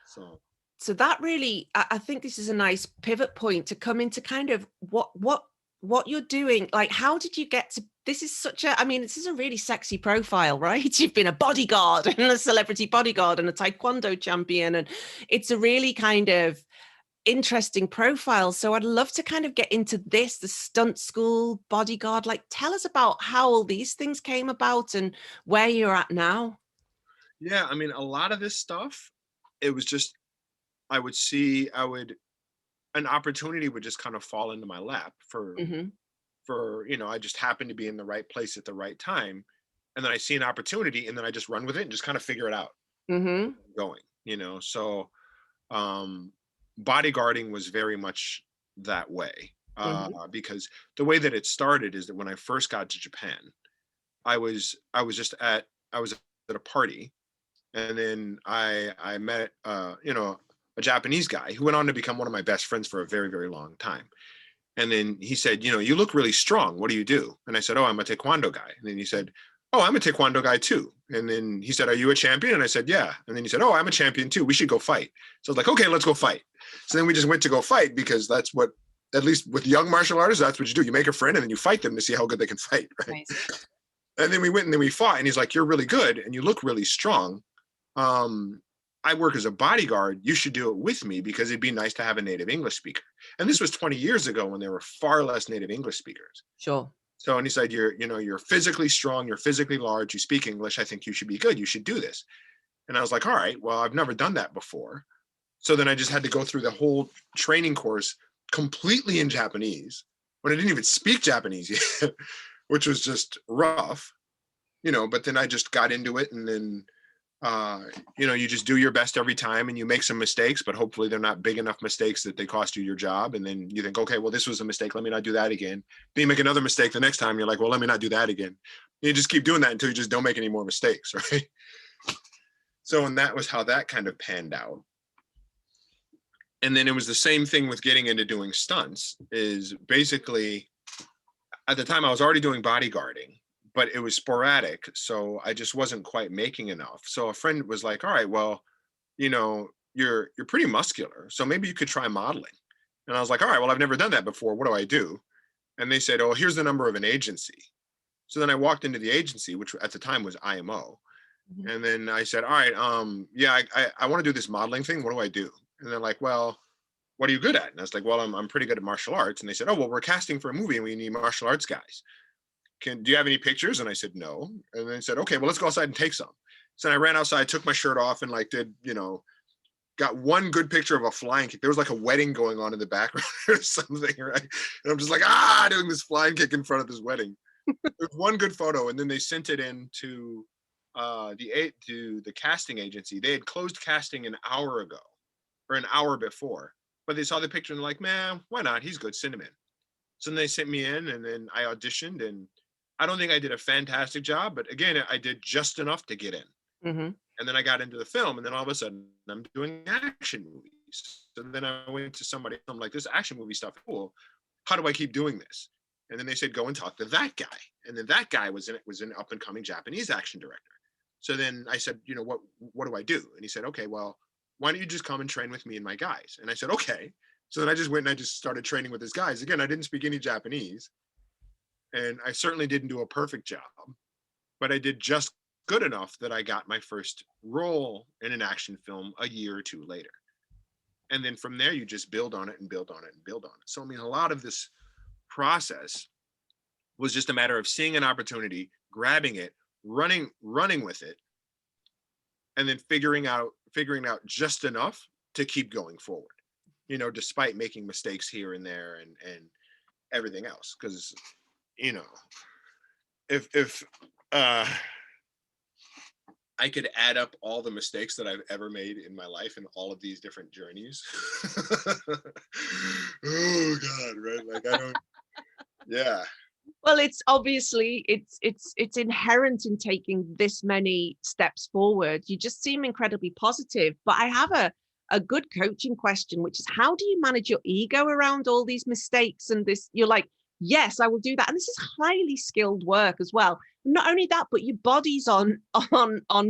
So So that really, I think this is a nice pivot point to come into kind of what you're doing. Like, how did you get to, this is such a, I mean, this is a really sexy profile, right? You've been a bodyguard and a celebrity bodyguard and a taekwondo champion. And it's a really kind of interesting profile. So I'd love to kind of get into this, the stunt school bodyguard. Like, tell us about how all these things came about and where you're at now. yeah, I mean, a lot of this stuff, it was just I would an opportunity would just kind of fall into my lap Hmm. I just happened to be in the right place at the right time, and then I see an opportunity and then I just run with it and just kind of figure it out Hmm. going, so um bodyguarding was very much that way, Hmm. because the way that it started is that when I first got to Japan, I was at a party, and then I met, a Japanese guy who went on to become one of my best friends for a very, very long time. And then he said, you know, you look really strong. What do you do? And I said, oh, I'm a Taekwondo guy. And then he said, oh, I'm a Taekwondo guy too. And then he said, are you a champion? And I said, yeah. And then he said, oh, I'm a champion too. We should go fight. So I was like, okay, let's go fight. So then we just went to go fight because that's what, at least with young martial artists, that's what you do. You make a friend and then you fight them to see how good they can fight. Right. Nice. And then we went and then we fought. And he's like, you're really good and you look really strong. I work as a bodyguard. You should do it with me because it'd be nice to have a native English speaker. And this was 20 years ago when there were far less native English speakers. Sure. So, and he said, you're physically strong, you're physically large, you speak English. I think you should be good. You should do this. And I was like, all right, well, I've never done that before. So then I just had to go through the whole training course completely in Japanese when I didn't even speak Japanese yet, which was just rough, but then I just got into it. And then, you just do your best every time and you make some mistakes, but hopefully they're not big enough mistakes that they cost you your job. And then you think, okay, well, this was a mistake. Let me not do that again. Then you make another mistake the next time. You're like, well, let me not do that again. And you just keep doing that until you just don't make any more mistakes. Right. So, and that was how that kind of panned out. And then it was the same thing with getting into doing stunts is basically at the time I was already doing bodyguarding, but it was sporadic. So I just wasn't quite making enough. So a friend was like, all right, well, you're pretty muscular. So maybe you could try modeling. And I was like, all right, well, I've never done that before. What do I do? And they said, oh, here's the number of an agency. So then I walked into the agency, which at the time was IMO. Mm-hmm. And then I said, all right, I want to do this modeling thing. What do I do? And they're like, well, what are you good at? And I was like, well, I'm pretty good at martial arts. And they said, oh, well, we're casting for a movie and we need martial arts guys. Do you have any pictures? And I said, no. And they said, okay, well, let's go outside and take some. So I ran outside, took my shirt off and got one good picture of a flying kick. There was like a wedding going on in the background or something, right? And I'm just like, doing this flying kick in front of this wedding. There's one good photo. And then they sent it in to the casting agency. They had closed casting an hour ago or an hour before, but they saw the picture and they're like, man, why not? He's good, send him in. So then they sent me in and then I auditioned and I don't think I did a fantastic job, but again, I did just enough to get in. Mm-hmm. And then I got into the film and then all of a sudden I'm doing action movies. So then I went to somebody, I'm like, this action movie stuff is cool. How do I keep doing this? And then they said, go and talk to that guy. And then that guy was an up and coming Japanese action director. So then I said, what do I do? And he said, okay, well, why don't you just come and train with me and my guys? And I said, okay. So then I just went and I just started training with his guys. Again, I didn't speak any Japanese. And I certainly didn't do a perfect job, but I did just good enough that I got my first role in an action film a year or two later. And then from there, you just build on it and build on it and build on it. So, I mean, a lot of this process was just a matter of seeing an opportunity, grabbing it, running with it, and then figuring out just enough to keep going forward, despite making mistakes here and there and everything else. Because, if I could add up all the mistakes that I've ever made in my life in all of these different journeys. Oh God, right? Like I don't, yeah. Well, it's obviously it's inherent in taking this many steps forward. You just seem incredibly positive. But I have a good coaching question, which is how do you manage your ego around all these mistakes and this? You're like, yes, I will do that. And this is highly skilled work as well. Not only that, but your body's on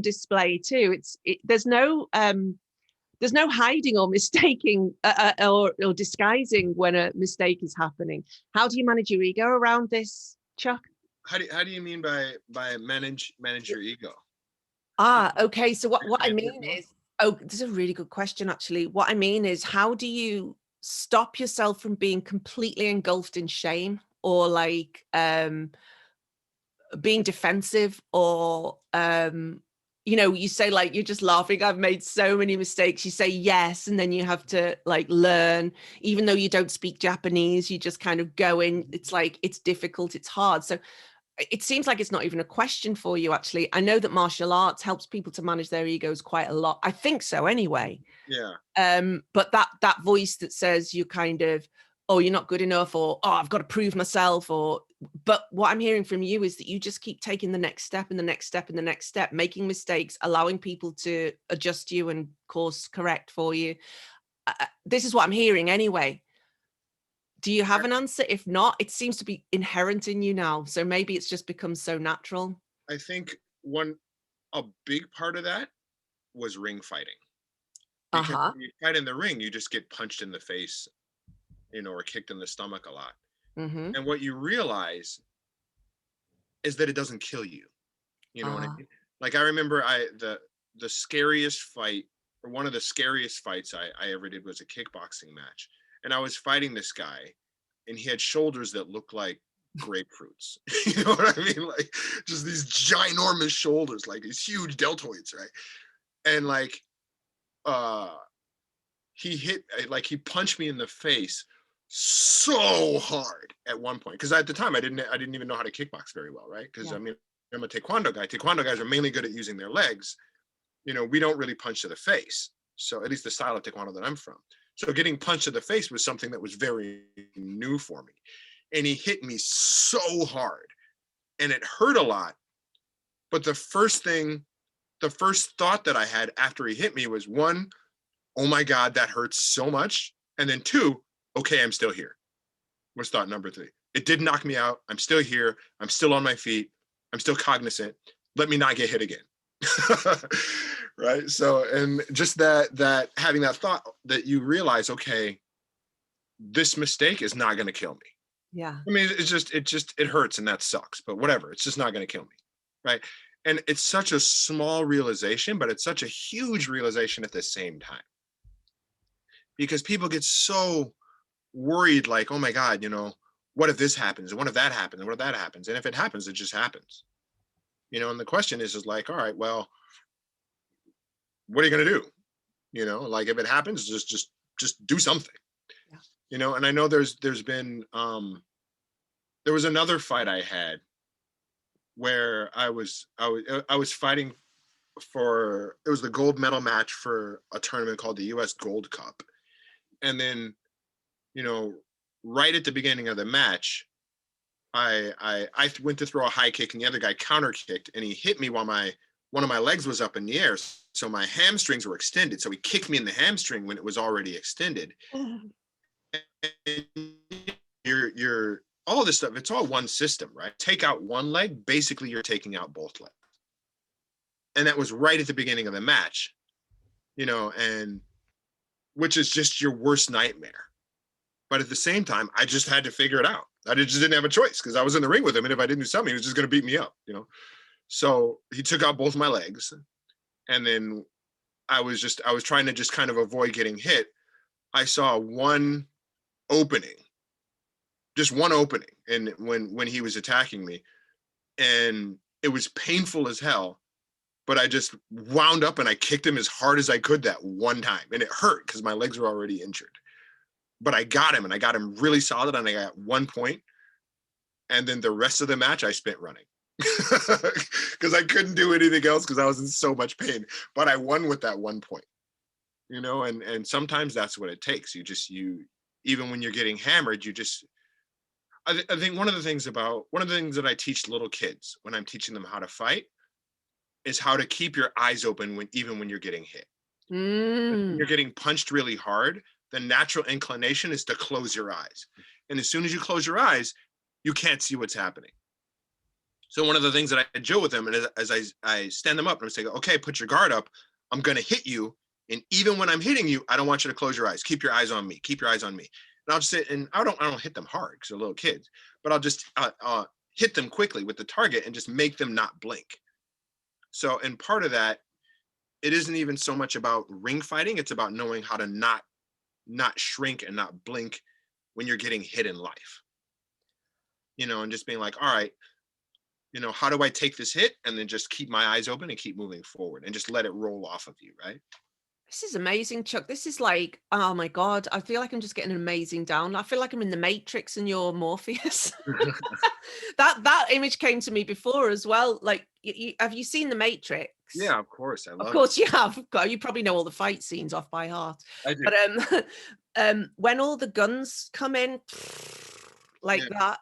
display too. There's no hiding or mistaking or disguising when a mistake is happening. How do you manage your ego around this, Chuck? How do you mean by manage your ego? Okay. So what I mean is, this is a really good question, actually. What I mean is, how do you stop yourself from being completely engulfed in shame or like being defensive or you say like you're just laughing, I've made so many mistakes. You say yes, and then you have to like learn, even though you don't speak Japanese, you just kind of go in. It's like it's difficult, it's hard. So it seems like it's not even a question for you, actually. I know that martial arts helps people to manage their egos quite a lot. I think so anyway. Yeah. But that voice that says you kind of, oh, you're not good enough, or oh, I've got to prove myself, but what I'm hearing from you is that you just keep taking the next step and the next step and the next step, making mistakes, allowing people to adjust you and course correct for you. This is what I'm hearing anyway. Do you have an answer? If not, it seems to be inherent in you now. So maybe it's just become so natural. I think a big part of that was ring fighting. Because Uh-huh. when you fight in the ring, you just get punched in the face, or kicked in the stomach a lot. Mm-hmm. And what you realize is that it doesn't kill you. You know what I Ah. mean? Like I remember the scariest fight, or one of the scariest fights I ever did, was a kickboxing match. And I was fighting this guy, and he had shoulders that looked like grapefruits. You know what I mean? Like just these ginormous shoulders, like these huge deltoids, right? And like he punched me in the face so hard at one point, because at the time I didn't even know how to kickbox very well, right? Because I mean, I'm a taekwondo guy. Taekwondo guys are mainly good at using their legs. We don't really punch to the face. So at least the style of taekwondo that I'm from. So getting punched to the face was something that was very new for me. And he hit me so hard, and it hurt a lot. But the first thought that I had after he hit me was, one, oh my God, that hurts so much. And then two, okay, I'm still here. Was thought number three. It did knock me out. I'm still here. I'm still on my feet. I'm still cognizant. Let me not get hit again. Right. So, and just that having that thought that you realize, okay, this mistake is not going to kill me. Yeah. I mean, it hurts, and that sucks, but whatever. It's just not going to kill me. Right. And it's such a small realization, but it's such a huge realization at the same time. Because people get so worried, like, oh my God, what if this happens? And what if that happens? And what if that happens? And if it happens, it just happens. And the question is like, all right, well, what are you going to do? Like if it happens, just do something. Yeah. And I know there's been, there was another fight I had where I was fighting for, it was the gold medal match for a tournament called the US Gold Cup. And then, right at the beginning of the match, I went to throw a high kick, and the other guy counter kicked, and he hit me while one of my legs was up in the air. So my hamstrings were extended. So he kicked me in the hamstring when it was already extended. And you're all this stuff, it's all one system, right? Take out one leg, basically you're taking out both legs. And that was right at the beginning of the match, and which is just your worst nightmare. But at the same time, I just had to figure it out. I just didn't have a choice, because I was in the ring with him, and if I didn't do something, he was just going to beat me up, So he took out both my legs, and then I was trying to just kind of avoid getting hit. I saw one opening, and when he was attacking me, and it was painful as hell. But I just wound up and I kicked him as hard as I could that one time, and it hurt because my legs were already injured. But I got him, and I got him really solid, and I got 1 point. And then the rest of the match I spent running because I couldn't do anything else because I was in so much pain. But I won with that 1 point, and sometimes that's what it takes. You even when you're getting hammered, I think one of the things that I teach little kids when I'm teaching them how to fight is how to keep your eyes open even when you're getting hit. When you're getting punched really hard, the natural inclination is to close your eyes. And as soon as you close your eyes, you can't see what's happening. So one of the things that I do with them, and as I stand them up and I say, okay, put your guard up. I'm going to hit you. And even when I'm hitting you, I don't want you to close your eyes. Keep your eyes on me. Keep your eyes on me. And I'll sit, and I don't hit them hard because they're little kids, but I'll just hit them quickly with the target and just make them not blink. So, and part of that, it isn't even so much about ring fighting. It's about knowing how to not shrink and not blink when you're getting hit in life, and just being like, all right, how do I take this hit? And then just keep my eyes open and keep moving forward and just let it roll off of you. Right. This is amazing, Chuck. This is like, oh my God, I feel like I'm just getting an amazing download. I feel like I'm in the Matrix and you're Morpheus. that image came to me before as well. Like, have you seen the Matrix? Yeah, of course. I love Of course it. you have. God, you probably know all the fight scenes off by heart. I do. But when all the guns come in like that,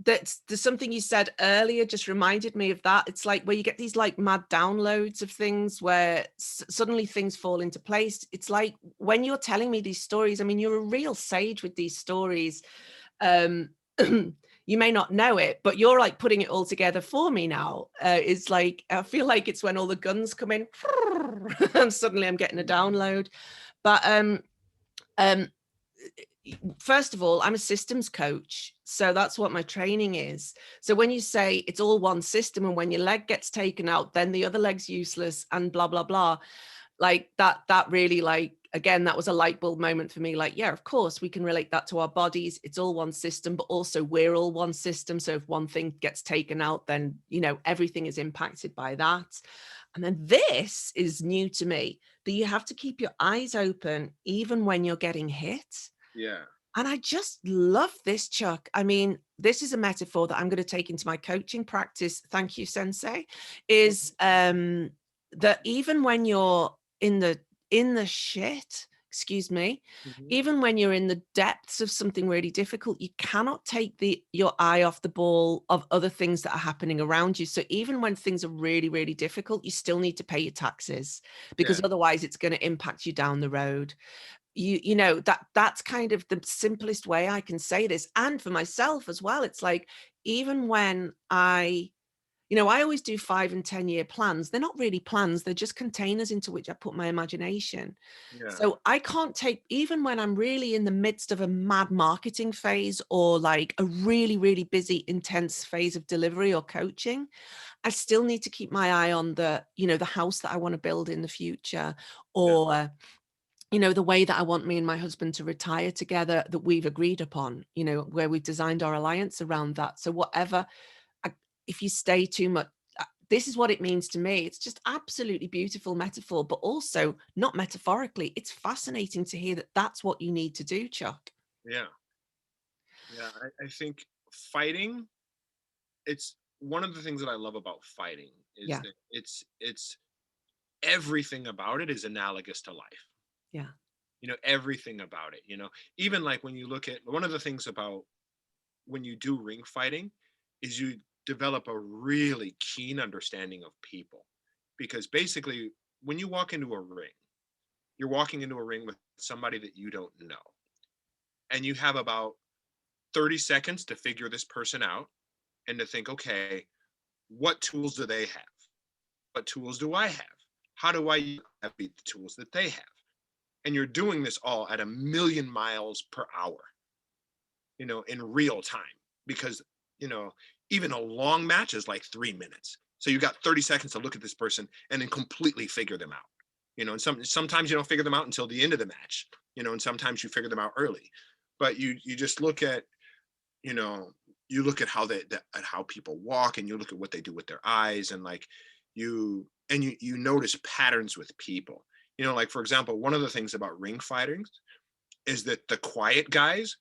there's something you said earlier just reminded me of that. It's like where you get these like mad downloads of things where suddenly things fall into place. It's like when you're telling me these stories, I mean, you're a real sage with these stories. You may not know it, but you're like putting it all together for me now. It's like, I feel like it's when all the guns come in and suddenly I'm getting a download. But first of all, I'm a systems coach. So that's what my training is. So when you say it's all one system and when your leg gets taken out, then the other leg's useless and blah, blah, blah. Like that really, like, again, that was a light bulb moment for me. Like, yeah, of course we can relate that to our bodies. It's all one system, but also we're all one system. So if one thing gets taken out, then, you know, everything is impacted by that. And then this is new to me, that you have to keep your eyes open even when you're getting hit. Yeah. And I just love this, Chuck. I mean, this is a metaphor that I'm going to take into my coaching practice. Thank you, sensei. Is that even when you're in the shit, excuse me, even when you're in the depths of something really difficult, you cannot take your eye off the ball of other things that are happening around you. So even when things are really, really difficult, you still need to pay your taxes, because otherwise it's going to impact you down the road. You know, that's kind of the simplest way I can say this. And for myself as well, it's like, even when I always do 5 and 10 year plans. They're not really plans, they're just containers into which I put my imagination. So I can't take, even when I'm really in the midst of a mad marketing phase or like a really, really busy, intense phase of delivery or coaching, I still need to keep my eye on the house that I want to build in the future, or the way that I want me and my husband to retire together, that we've agreed upon, where we've designed our alliance around that. So whatever, if you stay too much, this is what it means to me. It's just absolutely beautiful metaphor, but also not metaphorically. It's fascinating to hear that that's what you need to do, Chuck. Yeah. Yeah. I think fighting, it's one of the things that I love about fighting is that it's everything about it is analogous to life. Yeah. Everything about it, even like when you look at one of the things about when you do ring fighting is you develop a really keen understanding of people, because basically when you walk into a ring, you're walking into a ring with somebody that you don't know, and you have about 30 seconds to figure this person out and to think, okay, what tools do they have? What tools do I have? How do I beat the tools that they have? And you're doing this all at 1,000,000 miles per hour, in real time, because, even a long match is like 3 minutes. So you got 30 seconds to look at this person and then completely figure them out, and sometimes you don't figure them out until the end of the match, and sometimes you figure them out early, but you just look at, you look at how at how people walk, and you look at what they do with their eyes, and like you notice patterns with people. Like, for example, one of the things about ring fighting is that the quiet guys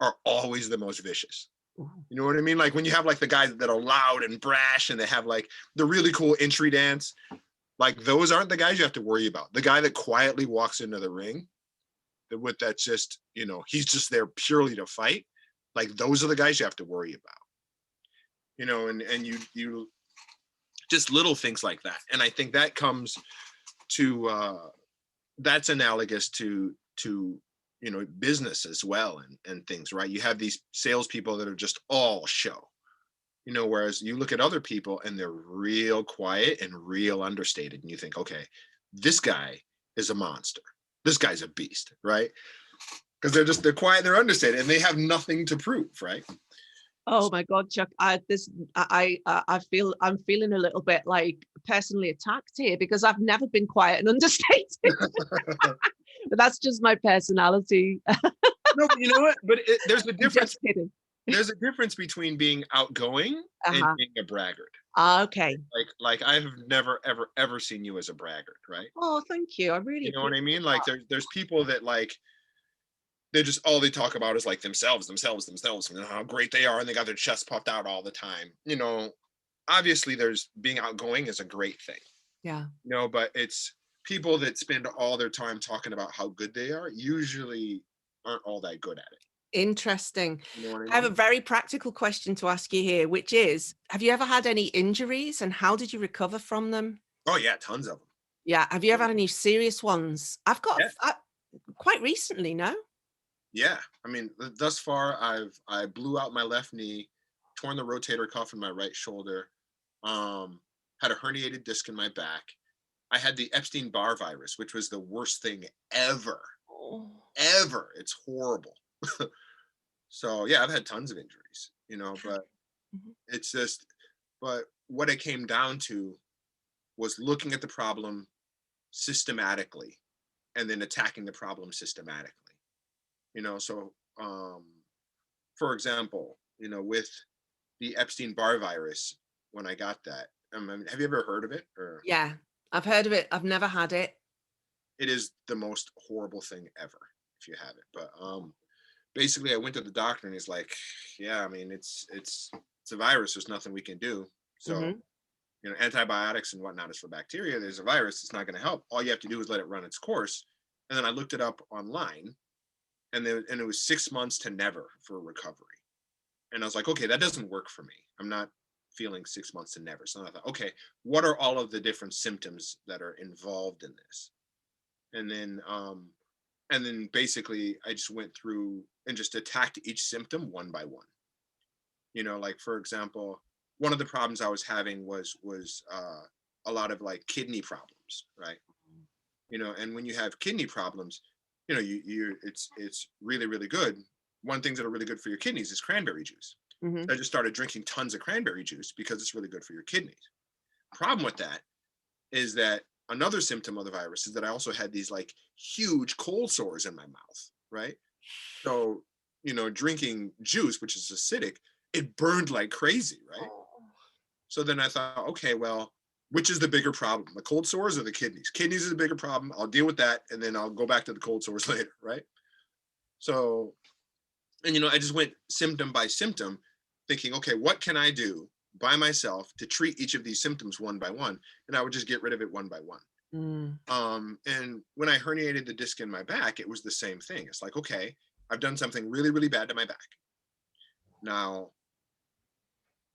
are always the most vicious. You know what I mean? Like when you have like the guys that are loud and brash and they have like the really cool entry dance, like those aren't the guys you have to worry about. The guy that quietly walks into the ring, that's just, he's just there purely to fight. Like those are the guys you have to worry about. And you just little things like that. And I think that comes to that's analogous to business as well, and things, right? You have these salespeople that are just all show, whereas you look at other people and they're real quiet and real understated, and you think, okay, this guy is a monster, this guy's a beast, right? Because they're quiet, they're understated, and they have nothing to prove, right? Oh my God, Chuck! I'm feeling a little bit like personally attacked here, because I've never been quiet and understated. But that's just my personality. No, but you know what? But there's a difference. Just kidding. There's a difference between being outgoing and being a braggart. Okay. Like I've never ever seen you as a braggart, right? Oh, thank you. I really. You know what I mean? Like there's people that like they just all they talk about is like themselves, and how great they are, and they got their chest puffed out all the time. Obviously, there's being outgoing is a great thing. Yeah. But it's people that spend all their time talking about how good they are usually aren't all that good at it. Interesting. You know what I I have a mean? very practical question to ask you here, which is, have you ever had any injuries and how did you recover from them? Oh yeah, tons of them. Yeah. Have you ever had any serious ones? I've got Yeah. quite recently, no? Yeah. I mean, thus far, I blew out my left knee, torn the rotator cuff in my right shoulder, um, had a herniated disc in my back. I had the Epstein-Barr virus, which was the worst thing ever, Oh. ever. It's horrible. So yeah, I've had tons of injuries, but Mhm. it's just, but what it came down to was looking at the problem systematically and then attacking the problem systematically. So for example, with the Epstein-Barr virus, when I got that, have you ever heard of it? Or Yeah, I've heard of it. I've never had it. it is the most horrible thing ever if you have it. But basically, I went to the doctor and he's like, "Yeah, I mean, it's a virus. There's nothing we can do. So, Hmm. antibiotics and whatnot is for bacteria. There's a virus. It's not going to help. All you have to do is let it run its course." And then I looked it up online, and it was 6 months to never for recovery. And I was like, okay, that doesn't work for me. I'm not feeling 6 months to never. So I thought, okay, what are all of the different symptoms that are involved in this? And then basically I just went through and just attacked each symptom one by one. Like for example, one of the problems I was having was a lot of like kidney problems, right? And when you have kidney problems, it's really, really good. One things that are really good for your kidneys is cranberry juice. Hmm. So I just started drinking tons of cranberry juice because it's really good for your kidneys. Problem with that is that another symptom of the virus is that I also had these like huge cold sores in my mouth, right? So, drinking juice, which is acidic, it burned like crazy, right? Oh. So then I thought, okay, well, which is the bigger problem, the cold sores or the kidneys? Kidneys is a bigger problem. I'll deal with that, and then I'll go back to the cold sores later, right? So, and I just went symptom by symptom, thinking, okay, what can I do by myself to treat each of these symptoms one by one? And I would just get rid of it one by one. Mm. And when I herniated the disc in my back, it was the same thing. It's like, okay, I've done something really, really bad to my back. Now,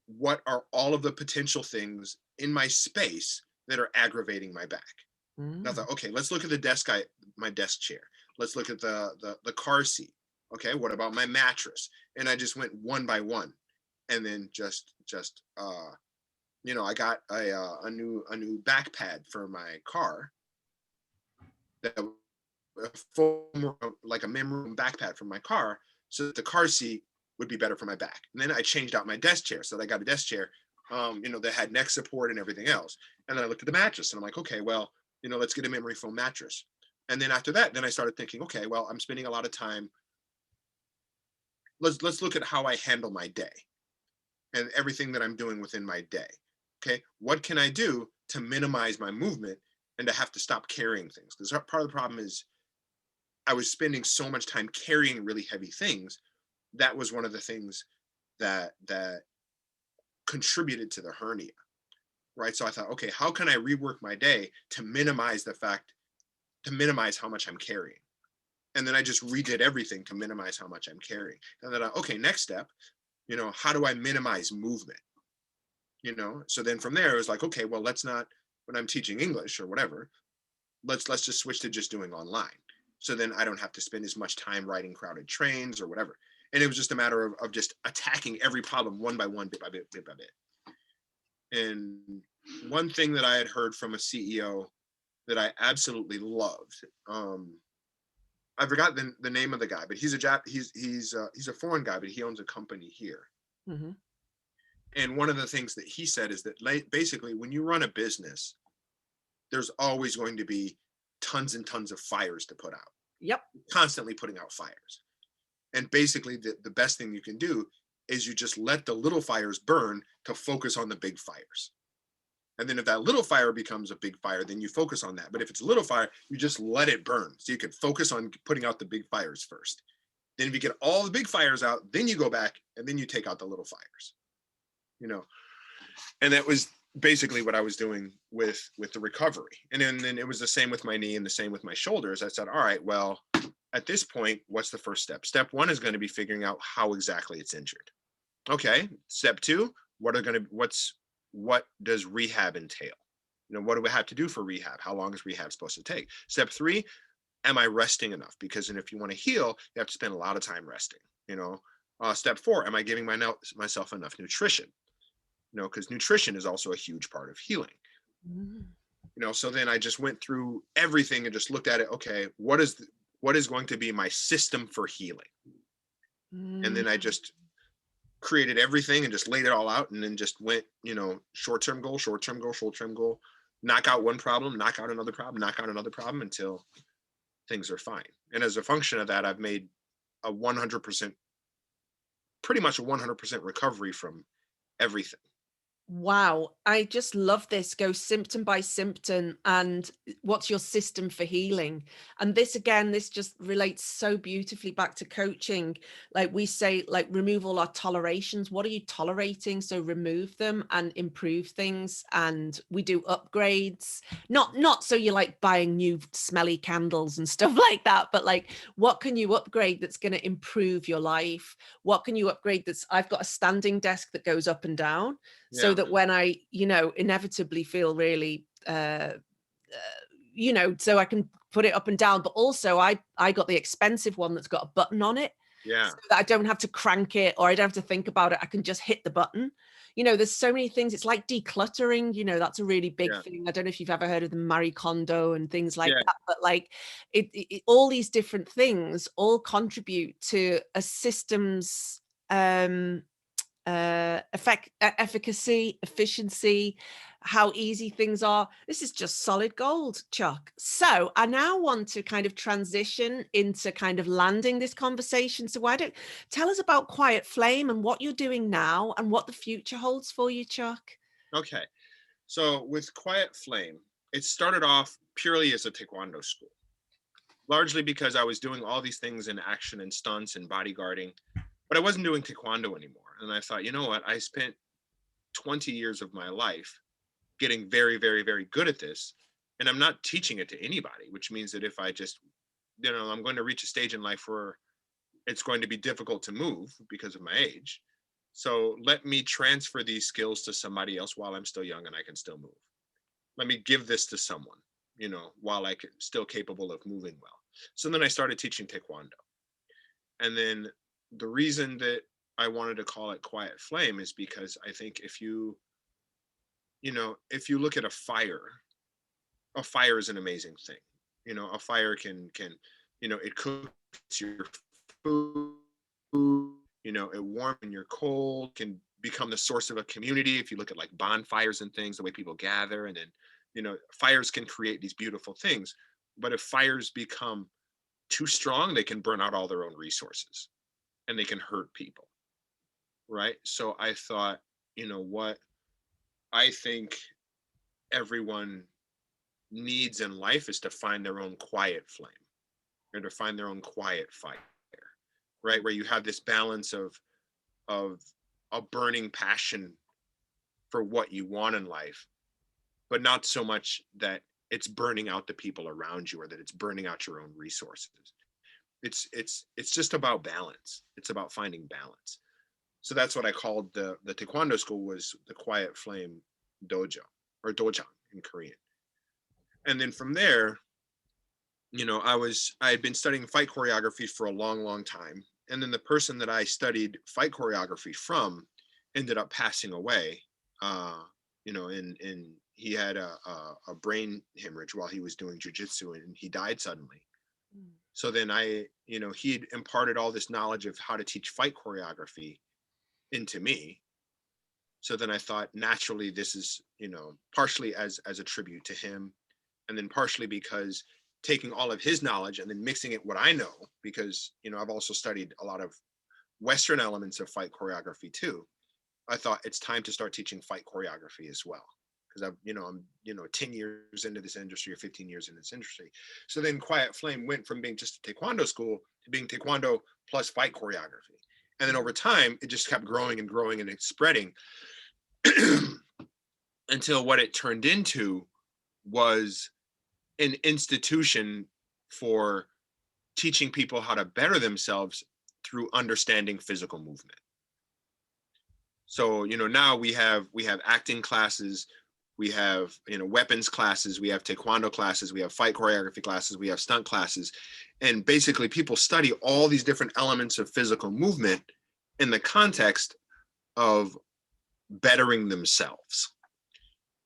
what are all of the potential things in my space that are aggravating my back? And I Mm. thought, okay, let's look at my desk chair. Let's look at the car seat. Okay, what about my mattress? And I just went one by one, and then I got a new back pad for my car, that a full, like a memory room back pad for my car, so that the car seat would be better for my back. And then I changed out my desk chair, so that I got a desk chair, that had neck support and everything else. And then I looked at the mattress, and I'm like, okay, well, let's get a memory foam mattress. And then after that, then I started thinking, okay, well, I'm spending a lot of time. Let's look at how I handle my day and everything that I'm doing within my day. Okay, what can I do to minimize my movement and to have to stop carrying things? Because part of the problem is I was spending so much time carrying really heavy things. That was one of the things that contributed to the hernia, right? So I thought, okay, how can I rework my day to minimize how much I'm carrying? And then I just redid everything to minimize how much I'm carrying. And then, okay, next step, how do I minimize movement? So then from there, it was like, okay, well, let's not, when I'm teaching English or whatever, let's just switch to just doing online. So then I don't have to spend as much time riding crowded trains or whatever. And it was just a matter of just attacking every problem one by one, bit by bit, bit by bit. And one thing that I had heard from a CEO that I absolutely loved, I forgot the name of the guy, but he's a foreign guy, but he owns a company here. Hmm. And one of the things that he said is that basically when you run a business, there's always going to be tons and tons of fires to put out, Yep. constantly putting out fires. And basically the best thing you can do is you just let the little fires burn to focus on the big fires. And then if that little fire becomes a big fire, then you focus on that. But if it's a little fire, you just let it burn. So you can focus on putting out the big fires first. Then if you get all the big fires out, then you go back and then you take out the little fires. And that was basically what I was doing with the recovery. And then it was the same with my knee and the same with my shoulders. I said, all right, well, at this point, what's the first step? Step one is going to be figuring out how exactly it's injured. Okay. Step two, what does rehab entail? What do we have to do for rehab? How long is rehab supposed to take? Step three, am I resting enough? Because if you want to heal, you have to spend a lot of time resting. Step four, am I giving myself enough nutrition? Because nutrition is also a huge part of healing. So then I just went through everything and just looked at it. Okay, what is going to be my system for healing? And then I just created everything and just laid it all out, and then just went, short-term goal, short-term goal, short-term goal, knock out one problem, knock out another problem, knock out another problem until things are fine. And as a function of that, I've made a 100%, pretty much a 100% recovery from everything. Wow, I just love this. Go symptom by symptom, and what's your system for healing? And this again, this just relates so beautifully back to coaching. Like we say, like, remove all our tolerations. What are you tolerating? So remove them and improve things. And we do upgrades, not so you're like buying new smelly candles and stuff like that, but like, what can you upgrade that's going to improve your life? What can you upgrade I've got a standing desk that goes up and down. So that when I, inevitably feel really, so I can put it up and down, but also I got the expensive one that's got a button on it. Yeah. So that I don't have to crank it, or I don't have to think about it. I can just hit the button. There's so many things. It's like decluttering, that's a really big thing. I don't know if you've ever heard of the Marie Kondo and things like that, but like all these different things all contribute to a system's, efficacy, efficiency, how easy things are. This is just solid gold, Chuck. So I now want to kind of transition into kind of landing this conversation. So why don't tell us about Quiet Flame and what you're doing now and what the future holds for you, Chuck? Okay. So with Quiet Flame, it started off purely as a Taekwondo school, largely because I was doing all these things in action and stunts and bodyguarding, but I wasn't doing Taekwondo anymore. And I thought, you know what? I spent 20 years of my life getting very, very, very good at this, and I'm not teaching it to anybody, which means that if I just, I'm going to reach a stage in life where it's going to be difficult to move because of my age. So let me transfer these skills to somebody else while I'm still young and I can still move. Let me give this to someone, while I'm still capable of moving well. So then I started teaching Taekwondo. And then the reason that I wanted to call it Quiet Flame is because I think if you look at a fire is an amazing thing. A fire can it cooks your food, it warms when you're cold, can become the source of a community. If you look at like bonfires and things, the way people gather, and then, fires can create these beautiful things. But if fires become too strong, they can burn out all their own resources and they can hurt people. Right. So I thought, what I think everyone needs in life is to find their own quiet flame, or to find their own quiet fire, right? Where you have this balance of a burning passion for what you want in life, but not so much that it's burning out the people around you or that it's burning out your own resources. It's just about balance. It's about finding balance. So that's what I called the Taekwondo school, was the Quiet Flame Dojo, or Dojang in Korean. And then from there, I had been studying fight choreography for a long, long time. And then the person that I studied fight choreography from ended up passing away, and he had a brain hemorrhage while he was doing jujitsu, and he died suddenly. So then he'd imparted all this knowledge of how to teach fight choreography into me. So then I thought, naturally, this is, partially as a tribute to him, and then partially because taking all of his knowledge and then mixing it what I know, because, I've also studied a lot of Western elements of fight choreography too. I thought it's time to start teaching fight choreography as well. Because I'm 10 years into this industry, or 15 years in this industry. So then Quiet Flame went from being just a Taekwondo school to being Taekwondo plus fight choreography. And then over time, it just kept growing and growing, and it's spreading until what it turned into was an institution for teaching people how to better themselves through understanding physical movement. So, now we have acting classes, we have, weapons classes, we have taekwondo classes, we have fight choreography classes, we have stunt classes. And basically people study all these different elements of physical movement in the context of bettering themselves.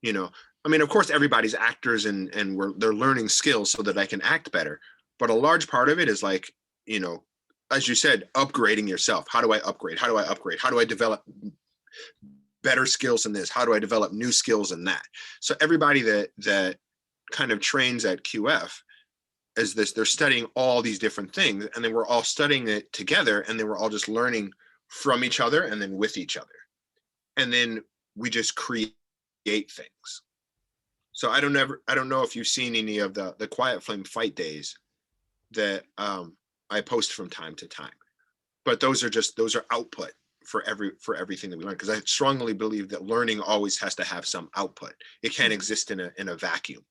Of course, everybody's actors and they're learning skills so that I can act better. But a large part of it is like, as you said, upgrading yourself. How do I upgrade? How do I upgrade? How do I develop better skills in this? How do I develop new skills in that? So everybody that kind of trains at QF is this, they're studying all these different things, and then we're all studying it together, and then we're all just learning from each other and then with each other. And then we just create things. So I don't know if you've seen any of the Quiet Flame fight days that I post from time to time, but those are output for everything that we learn, because I strongly believe that learning always has to have some output. It can't exist in a vacuum.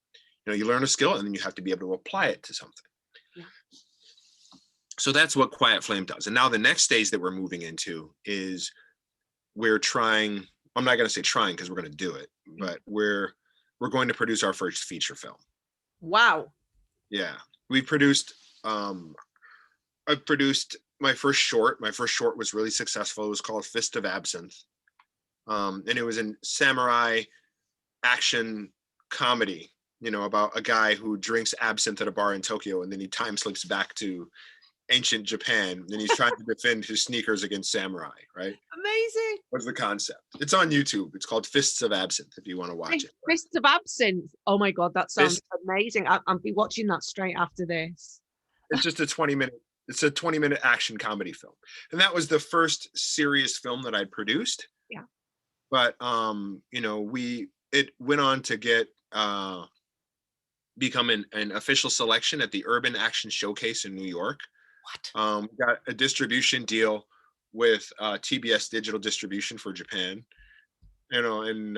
You learn a skill and then you have to be able to apply it to something. Yeah. So that's what Quiet Flame does. And now the next stage that we're moving into is we're trying, I'm not going to say trying because we're going to do it, but we're going to produce our first feature film. Wow. Yeah. We've produced, I've produced my first short. My first short was really successful. It was called Fist of Absinthe. And it was a samurai action comedy, about a guy who drinks absinthe at a bar in Tokyo, and then he time slips back to ancient Japan, and he's trying to defend his sneakers against samurai, right? Amazing. What's the concept? It's on YouTube. It's called Fists of Absinthe if you want to watch it. Fists of Absinthe. Oh my God, that sounds amazing. I'll be watching that straight after this. It's just a 20-minute action comedy film. And that was the first serious film that I produced. Yeah. But it went on to get become an official selection at the Urban Action Showcase in New York. What? We got a distribution deal with TBS Digital Distribution for Japan. And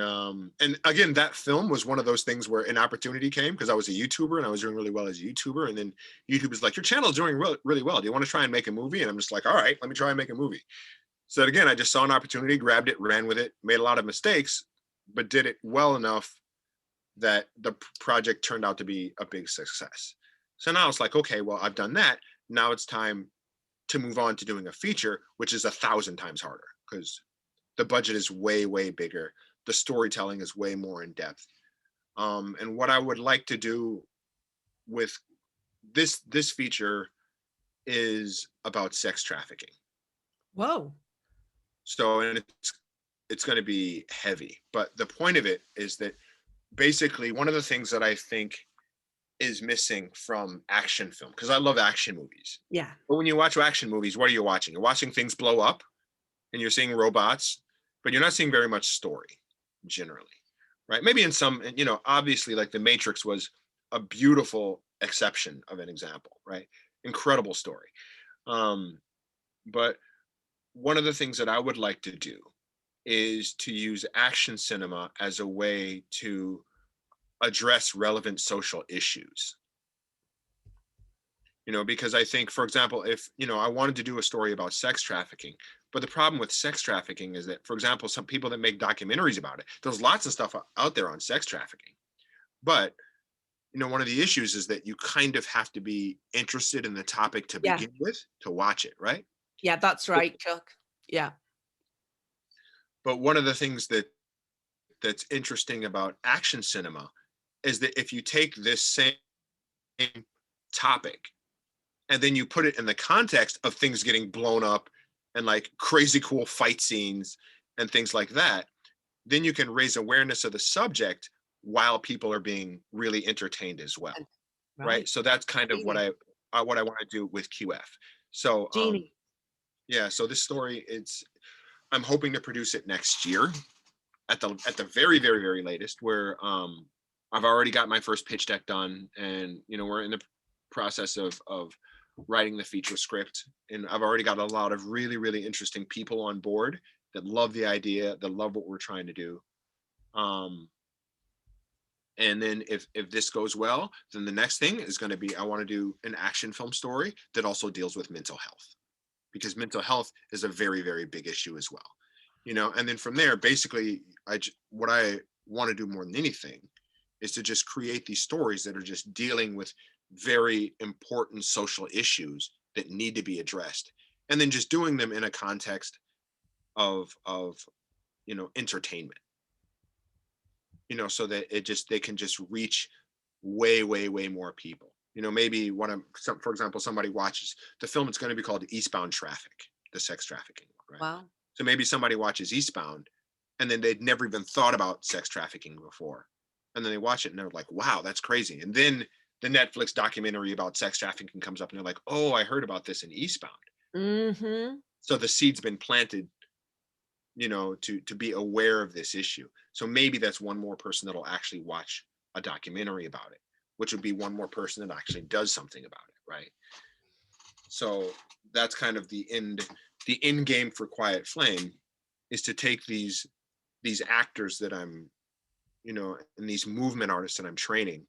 again, that film was one of those things where an opportunity came because I was a YouTuber and I was doing really well as a YouTuber. And then YouTube is like, your channel is doing really well. Do you want to try and make a movie? And I'm just like, all right, let me try and make a movie. So again, I just saw an opportunity, grabbed it, ran with it, made a lot of mistakes, but did it well enough that the project turned out to be a big success. So now it's like, okay, well, I've done that. Now it's time to move on to doing a feature, which is 1,000 times harder because the budget is way, way bigger. The storytelling is way more in depth. And what I would like to do with this feature is about sex trafficking. Whoa. So, and it's going to be heavy, but the point of it is that basically one of the things that I think is missing from action film, because I love action movies. Yeah. But when you watch action movies, what are you watching? You're watching things blow up and you're seeing robots, but you're not seeing very much story generally, right? Maybe in some, obviously like The Matrix was a beautiful exception of an example, right? Incredible story. But one of the things that I would like to do is to use action cinema as a way to address relevant social issues. Because I think, for example, if, I wanted to do a story about sex trafficking, but the problem with sex trafficking is that, for example, some people that make documentaries about it, there's lots of stuff out there on sex trafficking. But, one of the issues is that you kind of have to be interested in the topic to begin with to watch it, right? Yeah, that's right, Chuck. Yeah. But one of the things that's interesting about action cinema is that if you take this same topic and then you put it in the context of things getting blown up and like crazy cool fight scenes and things like that, then you can raise awareness of the subject while people are being really entertained as well. Right? So that's kind of what I want to do with QF. So so this story, I'm hoping to produce it next year at the very, very, very latest, where I've already got my first pitch deck done, and we're in the process of writing the feature script, and I've already got a lot of really, really interesting people on board that love the idea, that love what we're trying to do. And then if this goes well, then the next thing is going to be, I want to do an action film story that also deals with mental health, because mental health is a very, very big issue as well. And then from there, basically, what I want to do more than anything is to just create these stories that are just dealing with very important social issues that need to be addressed, and then just doing them in a context of entertainment, so that they can just reach way, way, way more people. Maybe for example, somebody watches the film, it's going to be called Eastbound Traffic, the sex trafficking one, right? Wow. So maybe somebody watches Eastbound, and then they'd never even thought about sex trafficking before, and then they watch it and they're like, wow, that's crazy. And then the Netflix documentary about sex trafficking comes up, and they're like, oh, I heard about this in Eastbound. Mm-hmm. So the seed's been planted, to be aware of this issue. So maybe that's one more person that'll actually watch a documentary about it, which would be one more person that actually does something about it, right? So that's kind of the end game for Quiet Flame, is to take these actors that I'm, and these movement artists that I'm training,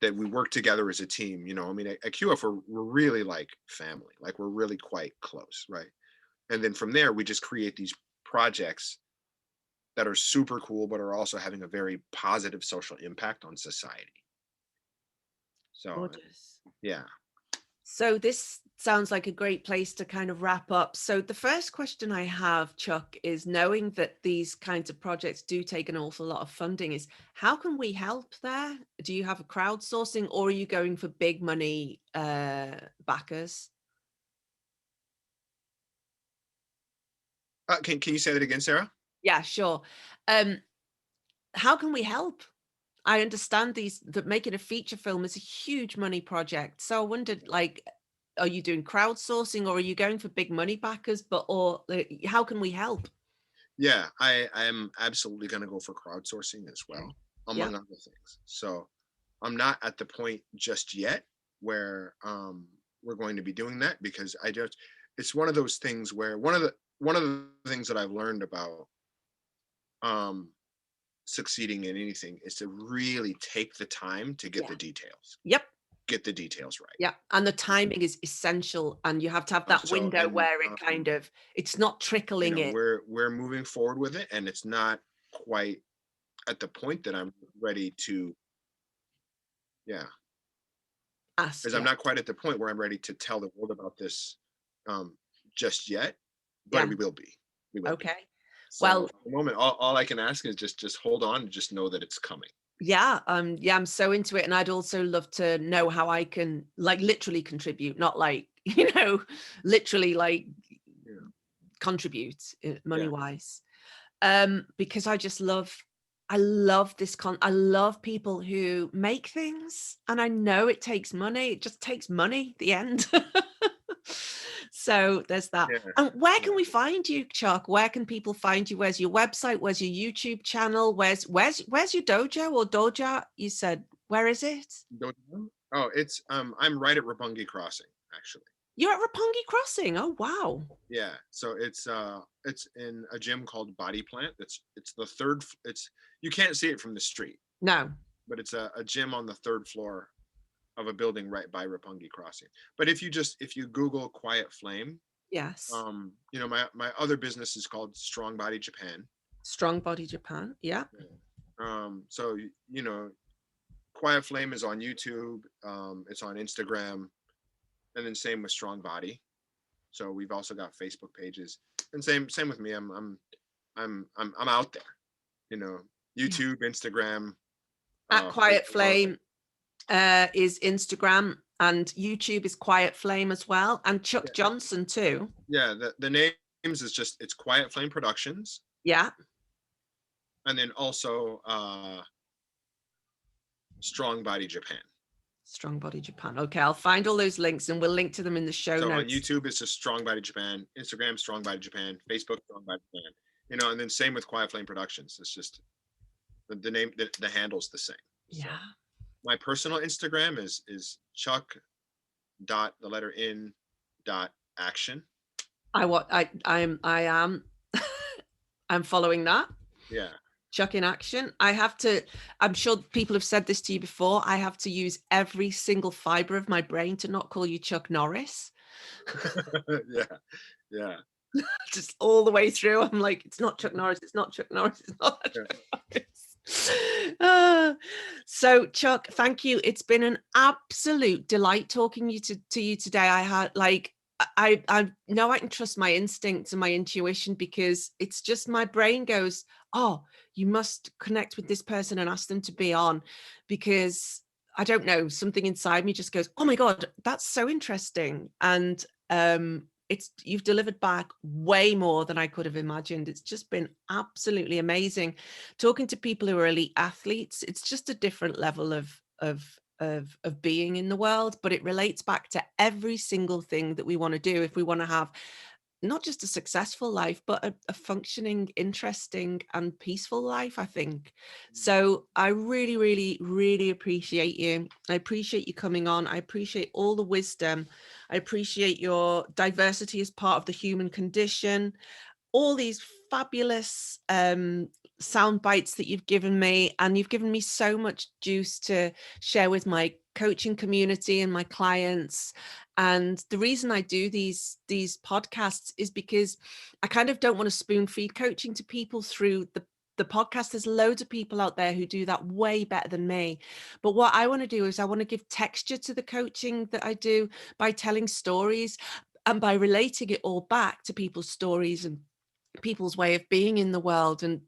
that we work together as a team. I mean, at QF, we're really like family, like we're really quite close, right? And then from there, we just create these projects that are super cool, but are also having a very positive social impact on society. So, Gorgeous. yeah. So this sounds like a great place to kind of wrap up. So the first question I have, Chuck, is, knowing that these kinds of projects do take an awful lot of funding, is how can we help there? Do you have a crowdsourcing, or are you going for big money backers? Can you say that again, Sarah? Yeah, sure. How can we help? I understand that making a feature film is a huge money project. So I wondered, like, are you doing crowdsourcing, or are you going for big money backers? How can we help? Yeah, I am absolutely going to go for crowdsourcing as Okay. well, Yeah. among other things. So I'm not at the point just yet where we're going to be doing that, because it's one of those things where one of the things that I've learned about um succeeding in anything is to really take the time to Yeah. Yep. get the details right. Yeah. And the timing is essential, and you have to have that So, window and where it's not trickling in. we're moving forward with it, and it's not quite at the point that I'm ready to, yeah, because Ask. I'm Yeah. not quite at the point where I'm ready to tell the world about this um just yet, but Yeah. we will be. We will be. Okay. So Well, at the moment, all I can ask is just hold on and just know that it's coming. yeah, I'm so into it, and I'd also love to know how I can, like, literally contribute, not like, literally, like, Yeah. contribute money Yeah. wise. Because I love I love people who make things, and I know it takes money. It just takes money at the end. So there's that. Yeah. And where Yeah. can we find you, Chuck? Where can people find you? Where's your website? Where's your YouTube channel? Where's your dojo or doja? You said, where is it? Dojo? Oh, it's I'm right at Rapungi Crossing, actually. You're at Rapungi Crossing. Oh wow. Yeah. So it's in a gym called Body Plant. It's the third it's you can't see it from the street, No. but it's a gym on the third floor of a building right by Rapungi Crossing. But if you Google Quiet Flame, Yes. my other business is called Strong Body Japan. Strong Body Japan. Yeah. So Quiet Flame is on YouTube, it's on Instagram, and then same with Strong Body. So we've also got Facebook pages, and same with me. I'm out there, Yeah. YouTube, Instagram, At Quiet Facebook. Flame is Instagram, and YouTube is Quiet Flame as well, and Chuck Yeah, Johnson too. yeah. The names is just it's Quiet Flame Productions, Yeah. and then also Strong Body Japan. Strong Body Japan. Okay, I'll find all those links, and we'll link to them in the show So on notes. YouTube, it's just Strong Body Japan, Instagram, Strong Body Japan, Facebook, Strong Body Japan. And then same with Quiet Flame Productions. It's just the name, the handle's the same. Yeah. So my personal Instagram is Chuck dot the letter N dot action. I am I'm following that. Yeah. Chuck in action. I'm sure people have said this to you before. I have to use every single fiber of my brain to not call you Chuck Norris. Yeah, yeah, Just all the way through. I'm like, it's not Chuck Norris. It's not Chuck Norris. It's not yeah. Chuck Norris. So Chuck, thank you. It's been an absolute delight talking to you today. I had like, I know I can trust my instincts and my intuition, because it's just my brain goes, oh, you must connect with this person and ask them to be on, because I don't know, something inside me just goes, oh my God, that's so interesting. And you've delivered back way more than I could have imagined. It's just been absolutely amazing talking to people who are elite athletes. It's just a different level of being in the world, but it relates back to every single thing that we want to do if we want to have not just a successful life, but a functioning, interesting and peaceful life, I think. So I really, really, really appreciate you. I appreciate you coming on. I appreciate all the wisdom. I appreciate your diversity as part of the human condition, all these fabulous sound bites that you've given me, and you've given me so much juice to share with my coaching community and my clients. And the reason I do these podcasts is because I kind of don't want to spoon feed coaching to people through the podcast. There's loads of people out there who do that way better than me. But what I want to do is I want to give texture to the coaching that I do by telling stories and by relating it all back to people's stories and people's way of being in the world. And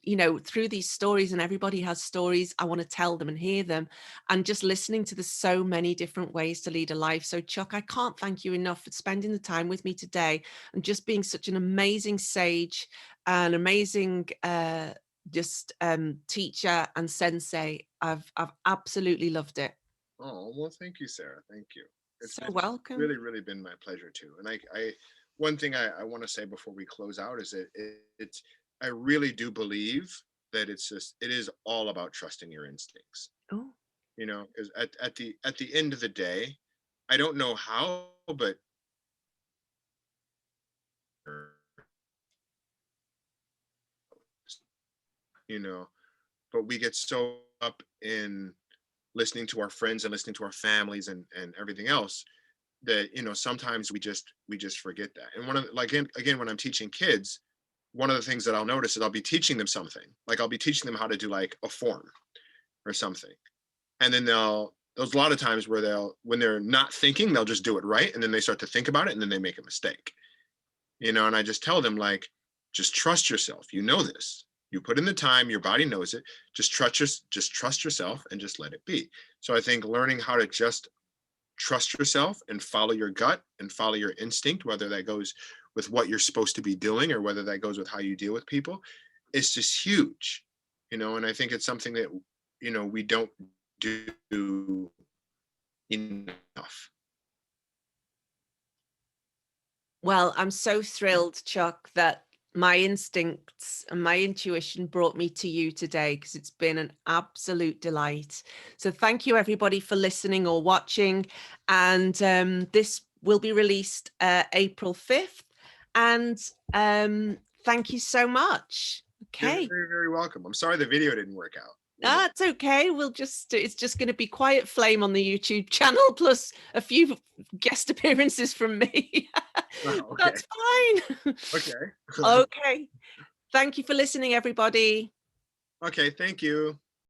through these stories, and everybody has stories, I want to tell them and hear them, and just listening to the so many different ways to lead a life. So Chuck, I can't thank you enough for spending the time with me today and just being such an amazing sage, an amazing teacher and sensei. I've absolutely loved it. Oh, well, thank you, Sarah. Thank you. So It's welcome. really, really been my pleasure too. And one thing I want to say before we close out is that it's, I really do believe that it is all about trusting your instincts. Oh, Because at the end of the day, I don't know how, but you know, but we get so up in listening to our friends and listening to our families and everything else that sometimes we just forget that. And one of like again when I'm teaching kids, one of the things that I'll notice is I'll be teaching them something, like I'll be teaching them how to do like a form or something, and then there's a lot of times where when they're not thinking, they'll just do it right, and then they start to think about it and then they make a mistake, and I just tell them, like, just trust yourself, this, you put in the time, your body knows it, just trust yourself and just let it be. So I think learning how to just trust yourself and follow your gut and follow your instinct, whether that goes with what you're supposed to be doing or whether that goes with how you deal with people, it's just huge, and I think it's something that we don't do enough. Well, I'm so thrilled, Chuck, that my instincts and my intuition brought me to you today, because it's been an absolute delight. So thank you, everybody, for listening or watching. And this will be released April 5th. And thank you so much. Okay. You're very, very welcome. I'm sorry the video didn't work out. It's okay. It's just going to be Quiet Flame on the YouTube channel, plus a few guest appearances from me. Oh, okay. That's fine. Okay. Okay. Thank you for listening, everybody. Okay, thank you.